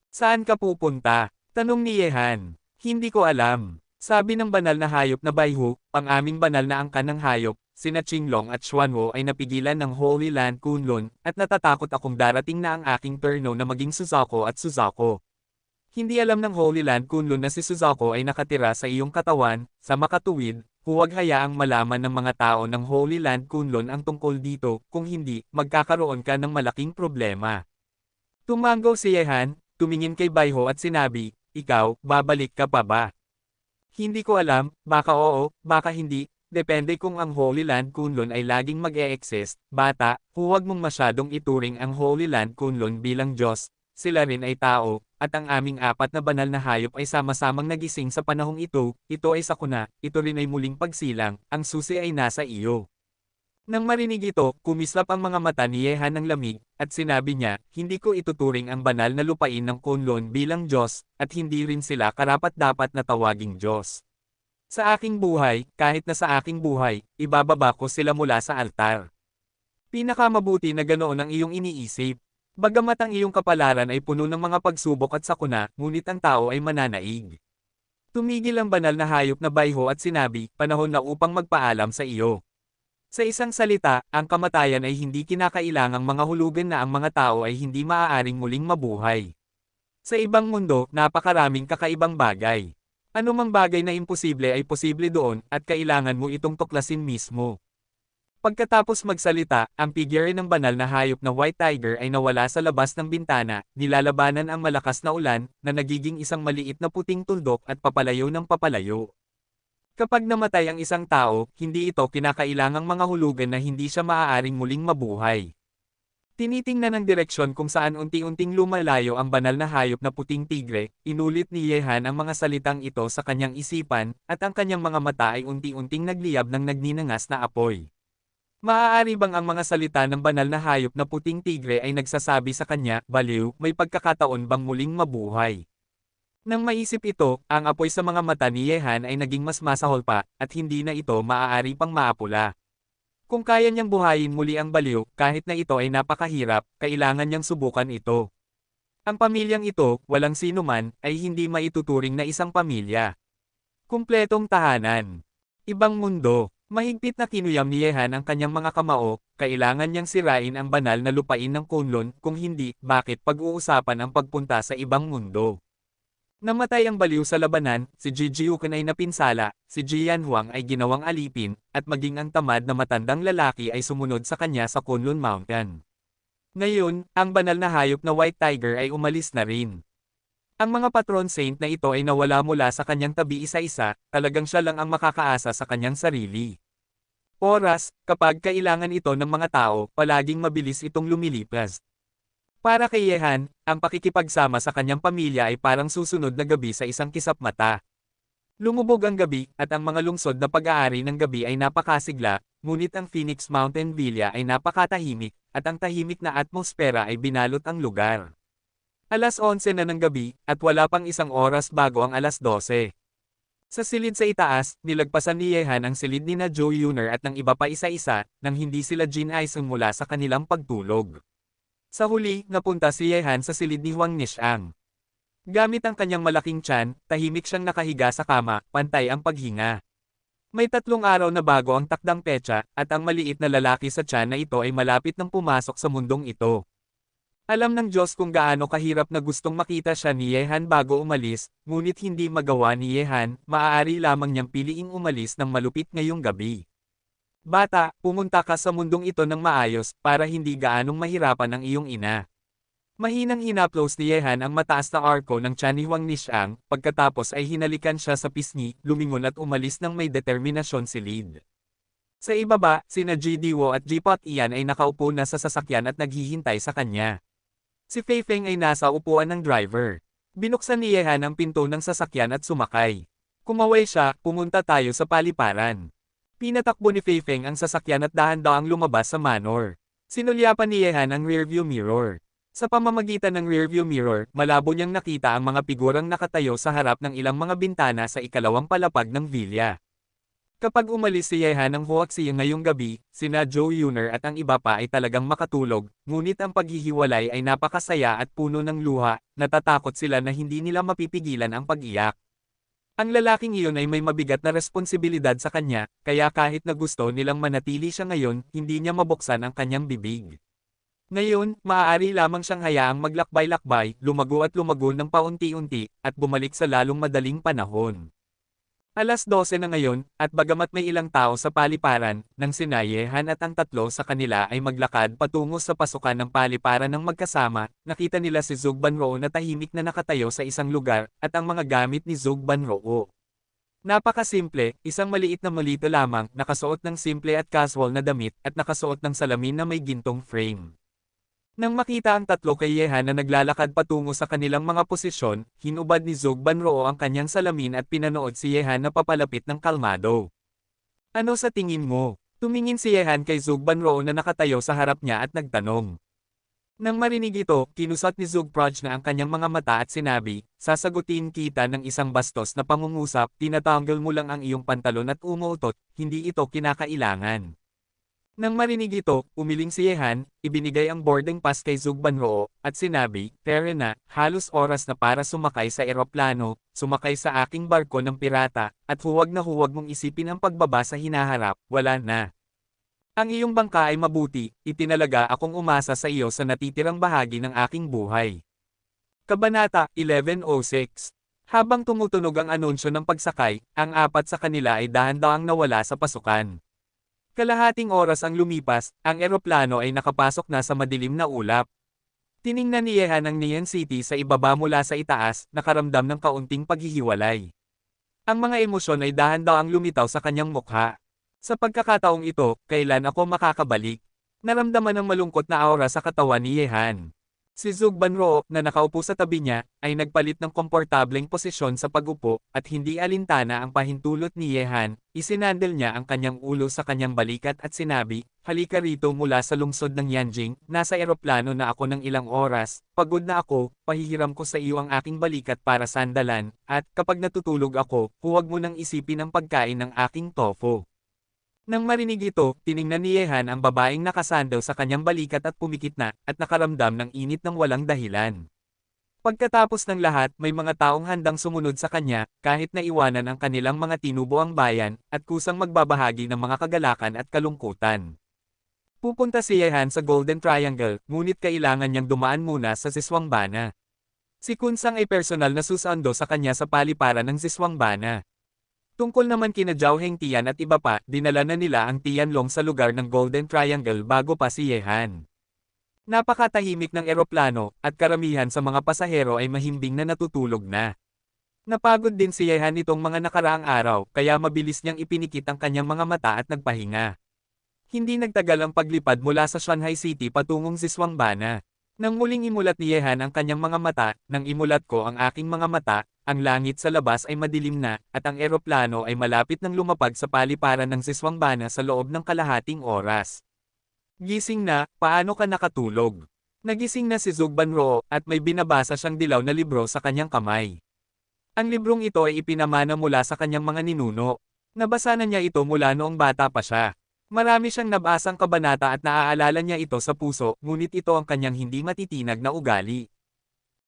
Saan ka pupunta? Tanong ni Yehan. Hindi ko alam. Sabi ng banal na hayop na Baihu, ang aming banal na angkan ng hayop, sina Qinglong at Xuanwo ay napigilan ng Holy Land Kunlun, at natatakot akong darating na ang aking turno na maging Suzaku at Suzaku. Hindi alam ng Holy Land Kunlun na si Suzaku ay nakatira sa iyong katawan, sa makatuwid, huwag hayaang malaman ng mga tao ng Holy Land Kunlun ang tungkol dito, kung hindi, magkakaroon ka ng malaking problema. Tumango si Yehan, tumingin kay Baihu at sinabi, ikaw, babalik ka pa ba? Hindi ko alam, baka oo, baka hindi, depende kung ang Holy Land Kunlun ay laging mag-e-exist. Bata, huwag mong masyadong ituring ang Holy Land Kunlun bilang Diyos, sila rin ay tao, at ang aming 4 na banal na hayop ay sama-samang nagising sa panahong ito ay sakuna, ito rin ay muling pagsilang, ang susi ay nasa iyo. Nang marinig ito, kumislap ang mga mata ni Yehan ng lamig, at sinabi niya, hindi ko ituturing ang banal na lupain ng Kunlun bilang Diyos, at hindi rin sila karapat-dapat na tawaging Diyos. Sa aking buhay, kahit na sa aking buhay, ibababa ko sila mula sa altar. Pinakamabuti na ganoon ang iyong iniisip. Bagamat ang iyong kapalaran ay puno ng mga pagsubok at sakuna, ngunit ang tao ay mananaig. Tumigil ang banal na hayop na Baihu at sinabi, panahon na upang magpaalam sa iyo. Sa isang salita, ang kamatayan ay hindi kinakailangang mga hulugan na ang mga tao ay hindi maaaring muling mabuhay. Sa ibang mundo, napakaraming kakaibang bagay. Anumang bagay na imposible ay posible doon, at kailangan mo itong tuklasin mismo. Pagkatapos magsalita, ang figure ng banal na hayop na White Tiger ay nawala sa labas ng bintana, nilalabanan ang malakas na ulan, na nagiging isang maliit na puting tuldok at papalayo ng papalayo. Kapag namatay ang isang tao, hindi ito kinakailangang mga hulugan na hindi siya maaaring muling mabuhay. Tinitingnan ng direksyon kung saan unti-unting lumalayo ang banal na hayop na puting tigre, inulit ni Yehan ang mga salitang ito sa kanyang isipan, at ang kanyang mga mata ay unti-unting nagliyab ng nagninangas na apoy. Maaari bang ang mga salita ng banal na hayop na puting tigre ay nagsasabi sa kanya, "Baliw, may pagkakataon bang muling mabuhay?" Nang maisip ito, ang apoy sa mga mata ni Yehan ay naging mas masahol pa, at hindi na ito maaari pang maapula. Kung kaya niyang buhayin muli ang baliw, kahit na ito ay napakahirap, kailangan niyang subukan ito. Ang pamilyang ito, walang sino man, ay hindi maituturing na isang pamilya. Kumpletong tahanan. Ibang mundo. Mahigpit na kinuyam ni Yehan ang kanyang mga kamao, kailangan niyang sirain ang banal na lupain ng Kunlun, kung hindi, bakit pag-uusapan ang pagpunta sa ibang mundo. Namatay ang baliw sa labanan, si Ji Jiuken ay napinsala, si Jian Huang ay ginawang alipin, at maging ang tamad na matandang lalaki ay sumunod sa kanya sa Kunlun Mountain. Ngayon, ang banal na hayop na White Tiger ay umalis na rin. Ang mga patron saint na ito ay nawala mula sa kanyang tabi isa-isa, talagang siya lang ang makakaasa sa kanyang sarili. Oras, kapag kailangan ito ng mga tao, palaging mabilis itong lumilipas. Para kay Yehan, ang pakikipagsama sa kanyang pamilya ay parang susunod na gabi sa isang kisap mata. Lumubog ang gabi, at ang mga lungsod na pag-aari ng gabi ay napakasigla, ngunit ang Phoenix Mountain Villa ay napakatahimik, at ang tahimik na atmosfera ay binalot ang lugar. Alas 11 na ng gabi, at wala pang isang oras bago ang alas 12. Sa silid sa itaas, nilagpasan ni Yehan ang silid ni na Joe Yuner at ng iba pa isa-isa, nang hindi sila Jin-aisung mula sa kanilang pagtulog. Sa huli, napunta si Yehan sa silid ni Huang Nishiang. Gamit ang kanyang malaking tiyan, tahimik siyang nakahiga sa kama, pantay ang paghinga. May 3 araw na bago ang takdang petsa, at ang maliit na lalaki sa tiyan na ito ay malapit nang pumasok sa mundong ito. Alam ng Diyos kung gaano kahirap na gustong makita siya ni Yehan bago umalis, ngunit hindi magawa ni Yehan, maaari lamang niyang piliing umalis ng malupit ngayong gabi. Bata, pumunta ka sa mundong ito ng maayos, para hindi gaanong mahirapan ang iyong ina. Mahinang hinaplos ni Yehan ang mataas na arko ng tiyan ni Huang Nishiang, pagkatapos ay hinalikan siya sa pisngi, lumingon at umalis ng may determinasyon si Lid. Sa ibaba, sina Ji Diwo at Ji Pot Ian ay nakaupo na sa sasakyan at naghihintay sa kanya. Si Fei Feng ay nasa upuan ng driver. Binuksan ni Yehan ang pinto ng sasakyan at sumakay. Kumaway siya, pumunta tayo sa paliparan. Pinatakbo ni Fei Feng ang sasakyan at dahan-dahang lumabas sa manor. Sinulyapan ni Yehan ang rearview mirror. Sa pamamagitan ng rearview mirror, malabo niyang nakita ang mga figurang nakatayo sa harap ng ilang mga bintana sa ikalawang palapag ng villa. Kapag umalis si Yehan ng Huaxi ngayong gabi, sina Joe Yuner at ang iba pa ay talagang makatulog, ngunit ang paghihiwalay ay napakasaya at puno ng luha, natatakot sila na hindi nila mapipigilan ang pag-iyak. Ang lalaking iyon ay may mabigat na responsibilidad sa kanya, kaya kahit na gusto nilang manatili siya ngayon, hindi niya mabuksan ang kanyang bibig. Ngayon, maaari lamang siyang hayaang maglakbay-lakbay, lumago at lumago ng paunti-unti, at bumalik sa lalong madaling panahon. Alas 12 na ngayon, at bagamat may ilang tao sa paliparan, nang sina Yehan at ang 3 sa kanila ay maglakad patungo sa pasukan ng paliparan ng magkasama, nakita nila si Zug Banroo na tahimik na nakatayo sa isang lugar, at ang mga gamit ni Zug Banroo. Napakasimple, isang maliit na molito lamang, nakasuot ng simple at casual na damit, at nakasuot ng salamin na may gintong frame. Nang makita ang 3 kay Yehan na naglalakad patungo sa kanilang mga posisyon, hinubad ni Zug Banroo ang kanyang salamin at pinanood si Yehan na papalapit ng kalmado. Ano sa tingin mo? Tumingin si Yehan kay Zug Banroo na nakatayo sa harap niya at nagtanong. Nang marinig ito, kinusat ni Zug Proj na ang kanyang mga mata at sinabi, sasagutin kita ng isang bastos na pangungusap, tinatanggal mo lang ang iyong pantalon at umuutot, hindi ito kinakailangan. Nang marinig ito, umiling si Yehan, ibinigay ang boarding pass kay Zug Banroo, at sinabi, "Tara na, halos oras na para sumakay sa eroplano, sumakay sa aking barko ng pirata, at huwag na huwag mong isipin ang pagbaba sa hinaharap, wala na. Ang iyong bangka ay mabuti, itinalaga akong umasa sa iyo sa natitirang bahagi ng aking buhay." Kabanata 11:06. Habang tumutunog ang anunsyo ng pagsakay, ang 4 sa kanila ay dahan-dahang nawala sa pasukan. Kalahating oras ang lumipas, ang eroplano ay nakapasok na sa madilim na ulap. Tiningnan ni Yehan ang Neon City sa ibaba mula sa itaas, nakaramdam ng kaunting paghihiwalay. Ang mga emosyon ay dahan-dahang lumitaw sa kanyang mukha. Sa pagkakataong ito, kailan ako makakabalik? Naramdaman ng malungkot na aura sa katawan ni Yehan. Si Zug Banro, na nakaupo sa tabi niya, ay nagpalit ng komportableng posisyon sa pag-upo, at hindi alintana ang pahintulot ni Yehan, isinandal niya ang kanyang ulo sa kanyang balikat at sinabi, "Halika rito mula sa lungsod ng Yanjing, nasa eroplano na ako ng ilang oras, pagod na ako, pahihiram ko sa iyo ang aking balikat para sandalan, at kapag natutulog ako, huwag mo nang isipin ang pagkain ng aking tofu." Nang marinig ito, tiningnan ni Yehan ang babaeng nakasandal sa kanyang balikat at pumikit na, at nakaramdam ng init ng walang dahilan. Pagkatapos ng lahat, may mga taong handang sumunod sa kanya, kahit na iwanan ang kanilang mga tinubuang bayan, at kusang magbabahagi ng mga kagalakan at kalungkutan. Pupunta si Yehan sa Golden Triangle, ngunit kailangan niyang dumaan muna sa Ziswangbana. Si Kunsang ay personal na susando sa kanya sa paliparan ng Ziswangbana. Tungkol naman kina Zhao Hengtian at iba pa, dinala na nila ang Tianlong sa lugar ng Golden Triangle bago pa si Yehan. Napakatahimik ng eroplano, at karamihan sa mga pasahero ay mahimbing na natutulog na. Napagod din si Yehan nitong mga nakaraang araw, kaya mabilis niyang ipinikit ang kanyang mga mata at nagpahinga. Hindi nagtagal ang paglipad mula sa Shanghai City patungong Ziswangbana. Nang muling imulat ni Yehan ang kanyang mga mata, nang imulat ko ang aking mga mata, ang langit sa labas ay madilim na, at ang eroplano ay malapit nang lumapag sa paliparan ng Ziswangbana sa loob ng kalahating oras. Gising na, paano ka nakatulog? Nagising na si Zug Banro, at may binabasa siyang dilaw na libro sa kanyang kamay. Ang librong ito ay ipinamana mula sa kanyang mga ninuno. Nabasa na niya ito mula noong bata pa siya. Marami siyang nabasang kabanata at naaalala niya ito sa puso, ngunit ito ang kanyang hindi matitinag na ugali.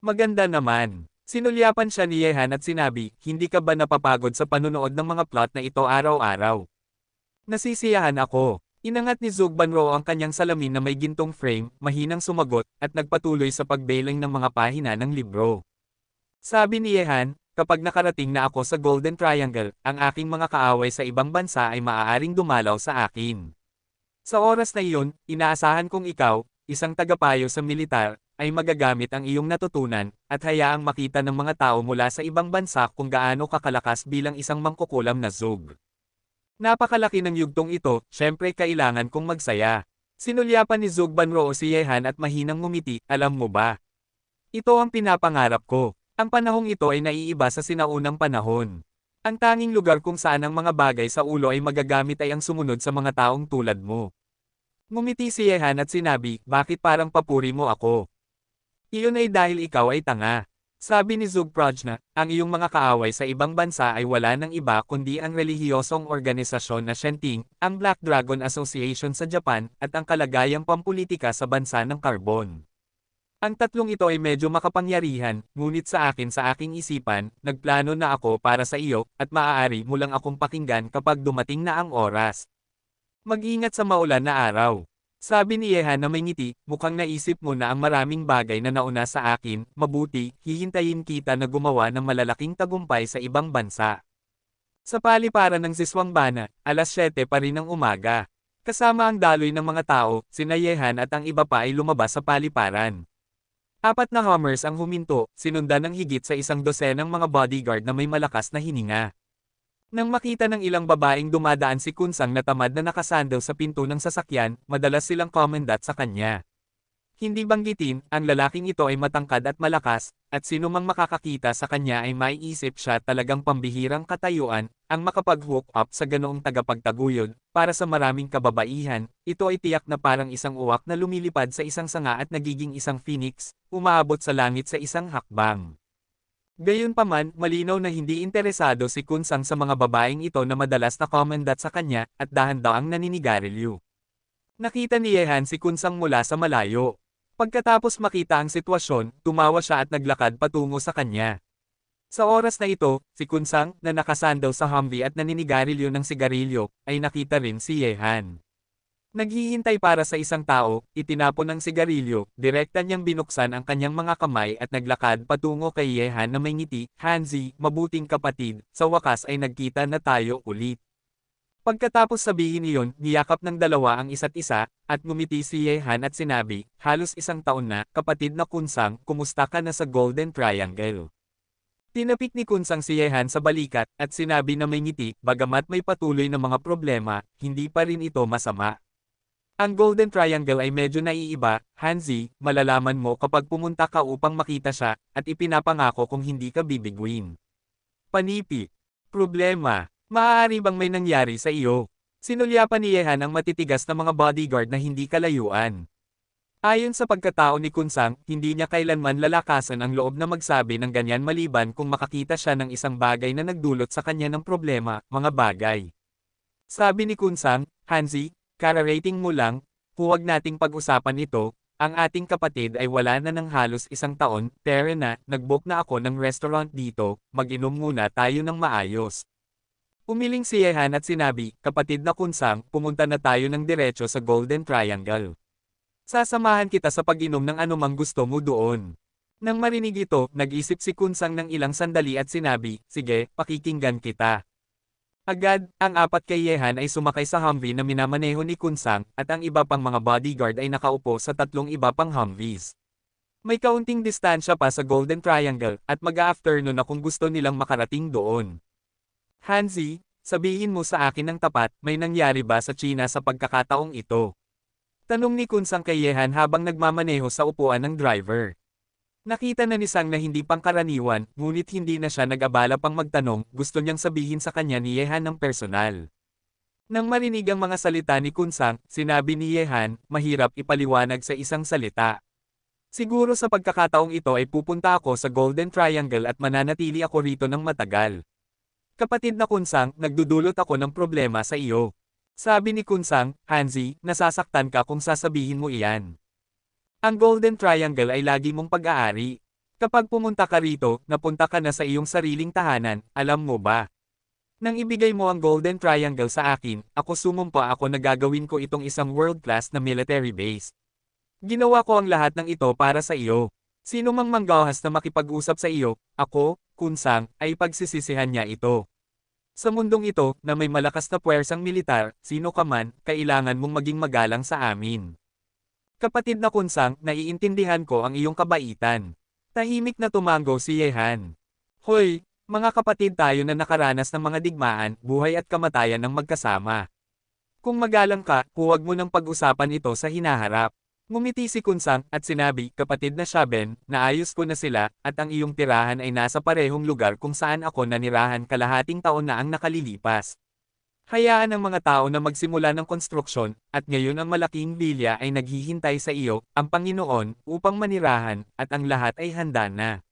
Maganda naman. Sinulyapan siya ni Yehan at sinabi, "Hindi ka ba napapagod sa panunood ng mga plot na ito araw-araw?" Nasisiyahan ako. Inangat ni Zug Banro ang kanyang salamin na may gintong frame, mahinang sumagot, at nagpatuloy sa pagbeling ng mga pahina ng libro. Sabi ni Yehan, "Kapag nakarating na ako sa Golden Triangle, ang aking mga kaaway sa ibang bansa ay maaaring dumalaw sa akin. Sa oras na iyon, inaasahan kong ikaw, isang tagapayo sa militar, ay magagamit ang iyong natutunan, at hayaang makita ng mga tao mula sa ibang bansa kung gaano kakalakas bilang isang mangkukulam na Zug. Napakalaki ng yugtong ito, syempre kailangan kong magsaya." Sinulyapan ni Zug Banro si Yehan at mahinang ngumiti, "Alam mo ba? Ito ang pinapangarap ko. Ang panahong ito ay naiiba sa sinaunang panahon. Ang tanging lugar kung saan ang mga bagay sa ulo ay magagamit ay ang sumunod sa mga taong tulad mo." Ngumiti si Yehan at sinabi, "Bakit parang papuri mo ako? Iyon ay dahil ikaw ay tanga." Sabi ni Zug Prajna, "Ang iyong mga kaaway sa ibang bansa ay wala ng iba kundi ang relihiyosong organisasyon na Shenting, ang Black Dragon Association sa Japan, at ang kalagayang pampulitika sa bansa ng Carbon. Ang tatlong ito ay medyo makapangyarihan, ngunit sa aking isipan, nagplano na ako para sa iyo, at maaari mo lang akong pakinggan kapag dumating na ang oras. Mag-ingat sa maulan na araw." Sabi ni Yehan na may ngiti, "Mukhang naisip mo na ang maraming bagay na nauna sa akin, mabuti, hihintayin kita na gumawa ng malalaking tagumpay sa ibang bansa." Sa paliparan ng Ziswangbana, alas 7 pa rin ng umaga. Kasama ang daloy ng mga tao, sina Yehan at ang iba pa ay lumabas sa paliparan. 4 na Hummers ang huminto, sinundan ng higit sa 100 mga bodyguard na may malakas na hininga. Nang makita ng ilang babaeng dumadaan si Kunsang na tamad na nakasandal sa pinto ng sasakyan, madalas silang commendat sa kanya. Hindi banggitin, ang lalaking ito ay matangkad at malakas, at sino mang makakakita sa kanya ay maiisip siya talagang pambihirang katayuan, ang makapag-hook up sa ganoong tagapagtaguyod. Para sa maraming kababaihan, ito ay tiyak na parang isang uwak na lumilipad sa isang sanga at nagiging isang phoenix, umaabot sa langit sa isang hakbang. Gayunpaman, malinaw na hindi interesado si Kunsang sa mga babaeng ito na madalas na commendat sa kanya, at dahan-daang naninigarilyo. Nakita ni Yehan si Kunsang mula sa malayo. Pagkatapos makita ang sitwasyon, tumawa siya at naglakad patungo sa kanya. Sa oras na ito, si Kunsang, na nakasandal sa Humvee at naninigarilyo ng sigarilyo, ay nakita rin si Yehan. Naghihintay para sa isang tao, itinapon ng sigarilyo, direkta niyang binuksan ang kanyang mga kamay at naglakad patungo kay Yehan na may ngiti, "Hanzi, mabuting kapatid, sa wakas ay nagkita na tayo ulit." Pagkatapos sabihin iyon, niyakap ng dalawa ang isa't isa, at ngumiti si Yehan at sinabi, halos isang taon na, kapatid na Kunsang, kumusta ka na sa Golden Triangle? Tinapik ni Kunsang si Yehan sa balikat, at sinabi na may ngiti, bagamat may patuloy na mga problema, hindi pa rin ito masama. Ang Golden Triangle ay medyo naiiba, Hanzi, malalaman mo kapag pumunta ka upang makita siya, at ipinapangako kung hindi ka bibiguin. Panipi. Problema. Maaari bang may nangyari sa iyo? Sinulyapan ni Yehan ang matitigas na mga bodyguard na hindi kalayuan. Ayon sa pagkatao ni Kunsang, hindi niya kailanman lalakasan ang loob na magsabi ng ganyan maliban kung makakita siya ng isang bagay na nagdulot sa kanya ng problema, mga bagay. Sabi ni Kunsang, Hanzi, kara-rating mo lang, huwag nating pag-usapan ito, ang ating kapatid ay wala na ng halos isang taon, pero nag-book na ako ng restaurant dito, mag-inom muna tayo ng maayos. Umiling si Yehan at sinabi, kapatid na Kunsang, pumunta na tayo ng diretso sa Golden Triangle. Sasamahan kita sa pag-inom ng anumang gusto mo doon. Nang marinig ito, nag-isip si Kunsang ng ilang sandali at sinabi, sige, pakikinggan kita. Agad, ang apat kay Yehan ay sumakay sa Humvee na minamaneho ni Kunsang, at ang iba pang mga bodyguard ay nakaupo sa tatlong iba pang Humvees. May kaunting distansya pa sa Golden Triangle, at mag-afternoon na kung gusto nilang makarating doon. Hanzi, sabihin mo sa akin ng tapat, may nangyari ba sa China sa pagkakataong ito? Tanong ni Kunsang kay Yehan habang nagmamaneho sa upuan ng driver. Nakita na ni Sang na hindi pangkaraniwan, ngunit hindi na siya nag-abala pang magtanong, gusto niyang sabihin sa kanya ni Yehan ng personal. Nang marinig ang mga salita ni Kunsang, sinabi ni Yehan, mahirap ipaliwanag sa isang salita. Siguro sa pagkakataong ito ay pupunta ako sa Golden Triangle at mananatili ako rito ng matagal. Kapatid na Kunsang, nagdudulot ako ng problema sa iyo. Sabi ni Kunsang, Hanzi, nasasaktan ka kung sasabihin mo iyan. Ang Golden Triangle ay lagi mong pag-aari. Kapag pumunta ka rito, napunta ka na sa iyong sariling tahanan, alam mo ba? Nang ibigay mo ang Golden Triangle sa akin, ako sumumpa ako na gagawin ko itong isang world-class na military base. Ginawa ko ang lahat ng ito para sa iyo. Sino mang manggahas na makipag-usap sa iyo, ako, Kunsang, ay pagsisisihan niya ito. Sa mundong ito, na may malakas na puwersang militar, sino ka man, kailangan mong maging magalang sa amin. Kapatid na Kunsang, naiintindihan ko ang iyong kabaitan. Tahimik na tumango si Yehan. Hoy, mga kapatid tayo na nakaranas ng mga digmaan, buhay at kamatayan ng magkasama. Kung magalang ka, huwag mo nang pag-usapan ito sa hinaharap. Ngumiti si Kunsang at sinabi, kapatid na Shaben, naayos ko na sila, at ang iyong tirahan ay nasa parehong lugar kung saan ako nanirahan kalahating taon na ang nakalilipas. Hayaan ang mga tao na magsimula ng konstruksyon, at ngayon ang malaking bilya ay naghihintay sa iyo, ang Panginoon, upang manirahan, at ang lahat ay handa na.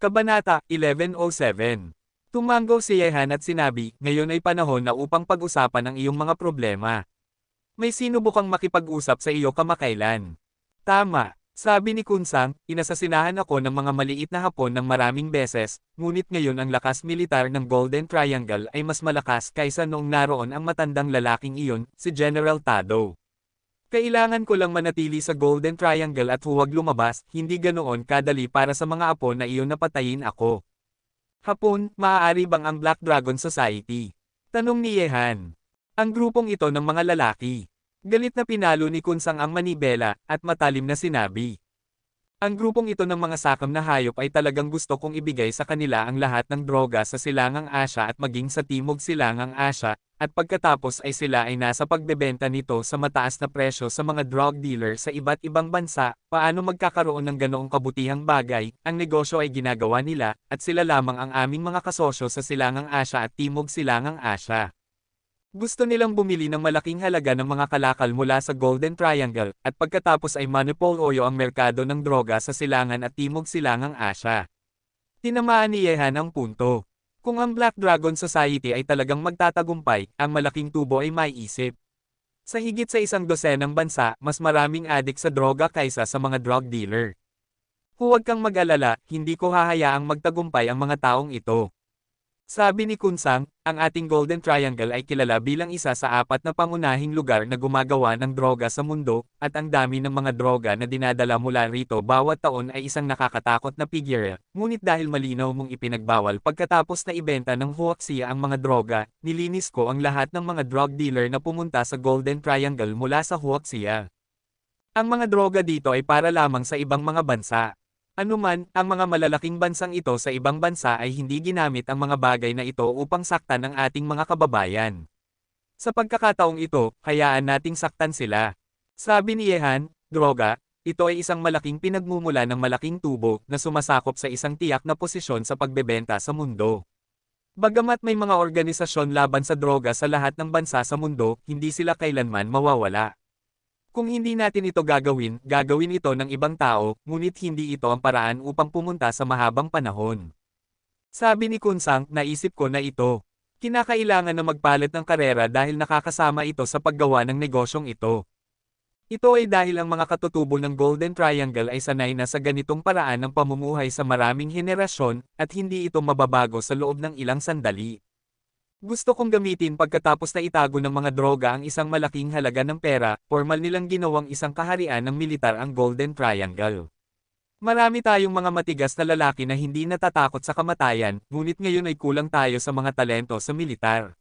Kabanata 11:07. Tumango si Yehan at sinabi, ngayon ay panahon na upang pag-usapan ang iyong mga problema. May sinubukang makipag-usap sa iyo kamakailan. Tama, sabi ni Kunsang, inasasinahan ako ng mga maliit na Hapon ng maraming beses, ngunit ngayon ang lakas militar ng Golden Triangle ay mas malakas kaysa noong naroon ang matandang lalaking iyon, si General Tado. Kailangan ko lang manatili sa Golden Triangle at huwag lumabas, hindi ganoon kadali para sa mga Apo na iyon na patayin ako. Hapon, maaari bang ang Black Dragon Society? Tanong ni Yehan. Ang grupong ito ng mga lalaki. Galit na pinalo ni Kunsang ang manibela, at matalim na sinabi. Ang grupong ito ng mga sakam na hayop ay talagang gusto kong ibigay sa kanila ang lahat ng droga sa Silangang Asya at maging sa Timog Silangang Asya, at pagkatapos ay sila ay nasa pagbebenta nito sa mataas na presyo sa mga drug dealer sa iba't ibang bansa. Paano magkakaroon ng ganoong kabutihang bagay? Ang negosyo ay ginagawa nila, at sila lamang ang aming mga kasosyo sa Silangang Asya at Timog Silangang Asya. Gusto nilang bumili ng malaking halaga ng mga kalakal mula sa Golden Triangle, at pagkatapos ay manipoloyo ang merkado ng droga sa Silangan at Timog Silangang Asya. Tinamaan ni Yehan ang punto. Kung ang Black Dragon Society ay talagang magtatagumpay, ang malaking tubo ay maiisip. Sa higit sa 100 bansa, mas maraming adik sa droga kaysa sa mga drug dealer. Huwag kang mag-alala, hindi ko hahayaang magtagumpay ang mga taong ito. Sabi ni Kunsang, ang ating Golden Triangle ay kilala bilang isa sa 4 na pangunahing lugar na gumagawa ng droga sa mundo, at ang dami ng mga droga na dinadala mula rito bawat taon ay isang nakakatakot na figure. Ngunit dahil malinaw mong ipinagbawal pagkatapos na ibenta ng Huaxia ang mga droga, nilinis ko ang lahat ng mga drug dealer na pumunta sa Golden Triangle mula sa Huaxia. Ang mga droga dito ay para lamang sa ibang mga bansa. Anuman, ang mga malalaking bansang ito sa ibang bansa ay hindi ginamit ang mga bagay na ito upang saktan ang ating mga kababayan. Sa pagkakataong ito, hayaan nating saktan sila. Sabi ni Yehan, droga, ito ay isang malaking pinagmumula ng malaking tubo na sumasakop sa isang tiyak na posisyon sa pagbebenta sa mundo. Bagamat may mga organisasyon laban sa droga sa lahat ng bansa sa mundo, hindi sila kailanman mawawala. Kung hindi natin ito gagawin ito ng ibang tao, ngunit hindi ito ang paraan upang pumunta sa mahabang panahon. Sabi ni Kunsang, naisip ko na ito. Kinakailangan na magpalit ng karera dahil nakakasama ito sa paggawa ng negosyong ito. Ito ay dahil ang mga katutubo ng Golden Triangle ay sanay na sa ganitong paraan ng pamumuhay sa maraming henerasyon, at hindi ito mababago sa loob ng ilang sandali. Gusto kong gamitin pagkatapos na itago ng mga droga ang isang malaking halaga ng pera, formal nilang ginawang isang kaharian ng militar ang Golden Triangle. Marami tayong mga matigas na lalaki na hindi natatakot sa kamatayan, ngunit ngayon ay kulang tayo sa mga talento sa militar.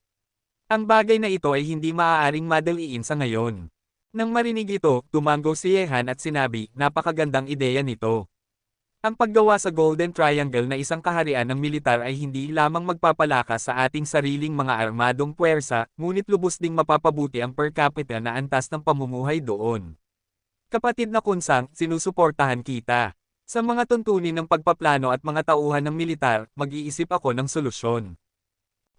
Ang bagay na ito ay hindi maaaring madaliin sa ngayon. Nang marinig ito, tumango si Yehan at sinabi, napakagandang ideya nito. Ang paggawa sa Golden Triangle na isang kaharian ng militar ay hindi lamang magpapalakas sa ating sariling mga armadong puwersa, ngunit lubos ding mapapabuti ang per capita na antas ng pamumuhay doon. Kapatid na Kunsang, sinusuportahan kita. Sa mga tuntunin ng pagpaplano at mga tauhan ng militar, mag-iisip ako ng solusyon.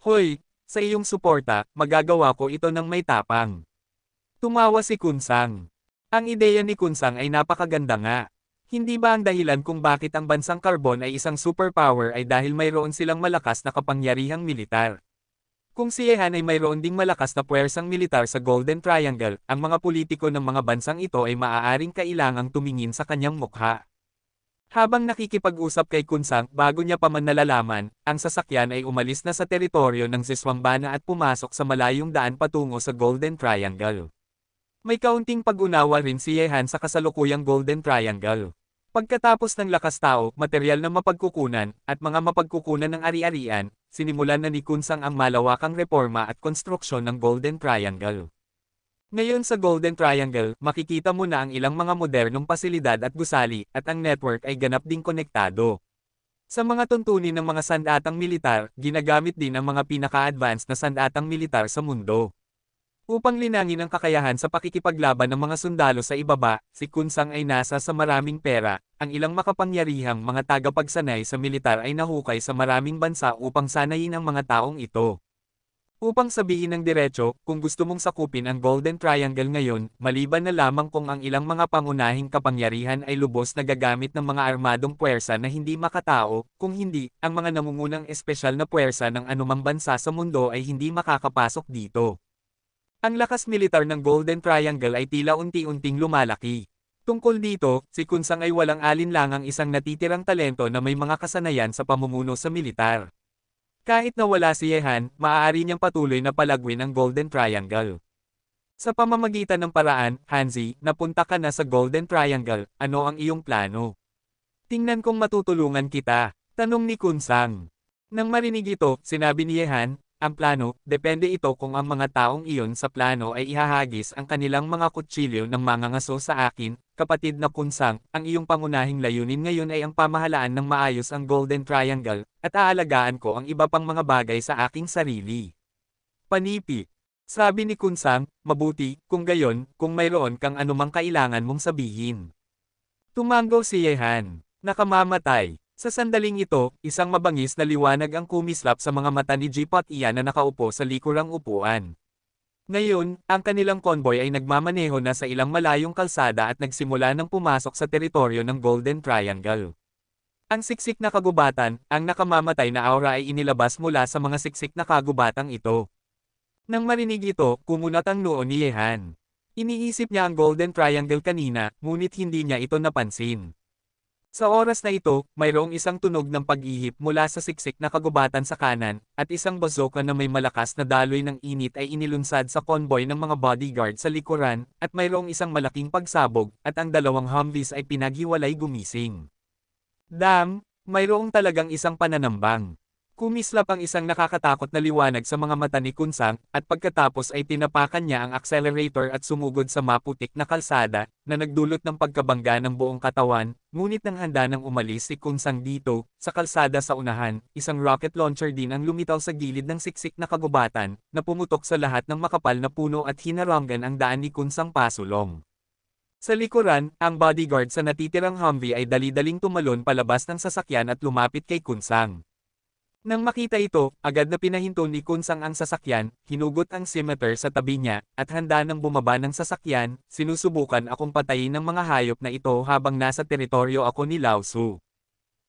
Hoy, sa iyong suporta, magagawa ko ito ng may tapang. Tumawa si Kunsang. Ang ideya ni Kunsang ay napakaganda nga. Hindi ba ang dahilan kung bakit ang bansang Carbon ay isang superpower ay dahil mayroon silang malakas na kapangyarihang militar? Kung si Yehan ay mayroon ding malakas na puwersang militar sa Golden Triangle, ang mga politiko ng mga bansang ito ay maaaring kailangang tumingin sa kanyang mukha. Habang nakikipag-usap kay Kunsang bago niya pa man nalalaman, ang sasakyan ay umalis na sa teritoryo ng Ziswambana at pumasok sa malayong daan patungo sa Golden Triangle. May kaunting pag-unawa rin si Yehan sa kasalukuyang Golden Triangle. Pagkatapos ng lakas tao, materyal na mapagkukunan, at mga mapagkukunan ng ari-arian, sinimulan na ni Kunsang ang malawakang reforma at konstruksyon ng Golden Triangle. Ngayon sa Golden Triangle, makikita mo na ang ilang mga modernong pasilidad at gusali, at ang network ay ganap ding konektado. Sa mga tuntunin ng mga sandatang militar, ginagamit din ang mga pinaka-advanced na sandatang militar sa mundo. Upang linangin ang kakayahan sa pakikipaglaban ng mga sundalo sa ibaba, si Kunsang ay nasa sa maraming pera, ang ilang makapangyarihang mga tagapagsanay sa militar ay nahukay sa maraming bansa upang sanayin ang mga taong ito. Upang sabihin ng diretso, kung gusto mong sakupin ang Golden Triangle ngayon, maliban na lamang kung ang ilang mga pangunahing kapangyarihan ay lubos na gagamit ng mga armadong puwersa na hindi makatao, kung hindi, ang mga nangungunang espesyal na puwersa ng anumang bansa sa mundo ay hindi makakapasok dito. Ang lakas militar ng Golden Triangle ay tila unti-unting lumalaki. Tungkol dito, si Kunsang ay walang alinlangang isang natitirang talento na may mga kasanayan sa pamumuno sa militar. Kahit na wala si Yehan, maaari niyang patuloy na palagwin ang Golden Triangle. Sa pamamagitan ng paraan, Hanzi, napunta ka na sa Golden Triangle, ano ang iyong plano? Tingnan kong matutulungan kita, tanong ni Kunsang. Nang marinig ito, sinabi ni Yehan, ang plano, depende ito kung ang mga taong iyon sa plano ay ihahagis ang kanilang mga kutsilyo ng mangangaso sa akin, kapatid na Kunsang, ang iyong pangunahing layunin ngayon ay ang pamahalaan ng maayos ang Golden Triangle, at aalagaan ko ang iba pang mga bagay sa aking sarili. Panipi. Sabi ni Kunsang, mabuti, kung gayon, kung mayroon kang anumang kailangan mong sabihin. Tumango si Yehan. Nakamamatay. Sa sandaling ito, isang mabangis na liwanag ang kumislap sa mga mata ni Jeep at Ian na nakaupo sa likurang upuan. Ngayon, ang kanilang convoy ay nagmamaneho na sa ilang malayong kalsada at nagsimula ng pumasok sa teritoryo ng Golden Triangle. Ang siksik na kagubatan, ang nakamamatay na aura ay inilabas mula sa mga siksik na kagubatang ito. Nang marinig ito, kumunat ang noo ni Yehan. Iniisip niya ang Golden Triangle kanina, ngunit hindi niya ito napansin. Sa oras na ito, mayroong isang tunog ng pag-ihip mula sa siksik na kagubatan sa kanan, at isang bazooka na may malakas na daloy ng init ay inilunsad sa convoy ng mga bodyguard sa likuran, at mayroong isang malaking pagsabog, at ang dalawang Humvees ay pinaghiwalay gumising. Damn, mayroong talagang isang pananambang. Kumislap ang isang nakakatakot na liwanag sa mga mata ni Kunsang, at pagkatapos ay tinapakan niya ang accelerator at sumugod sa maputik na kalsada, na nagdulot ng pagkabangga ng buong katawan, ngunit nang handa nang umalis si Kunsang dito, sa kalsada sa unahan, isang rocket launcher din ang lumitaw sa gilid ng siksik na kagubatan, na pumutok sa lahat ng makapal na puno at hinaranggan ang daan ni Kunsang pasulong. Sa likuran, ang bodyguard sa natitirang Humvee ay dali-daling tumalon palabas ng sasakyan at lumapit kay Kunsang. Nang makita ito, agad na pinahinto ni Kunsang ang sasakyan, hinugot ang scimitar sa tabi niya, at handa nang bumaba ng sasakyan, sinusubukan akong patayin ng mga hayop na ito habang nasa teritoryo ako ni Lao Su.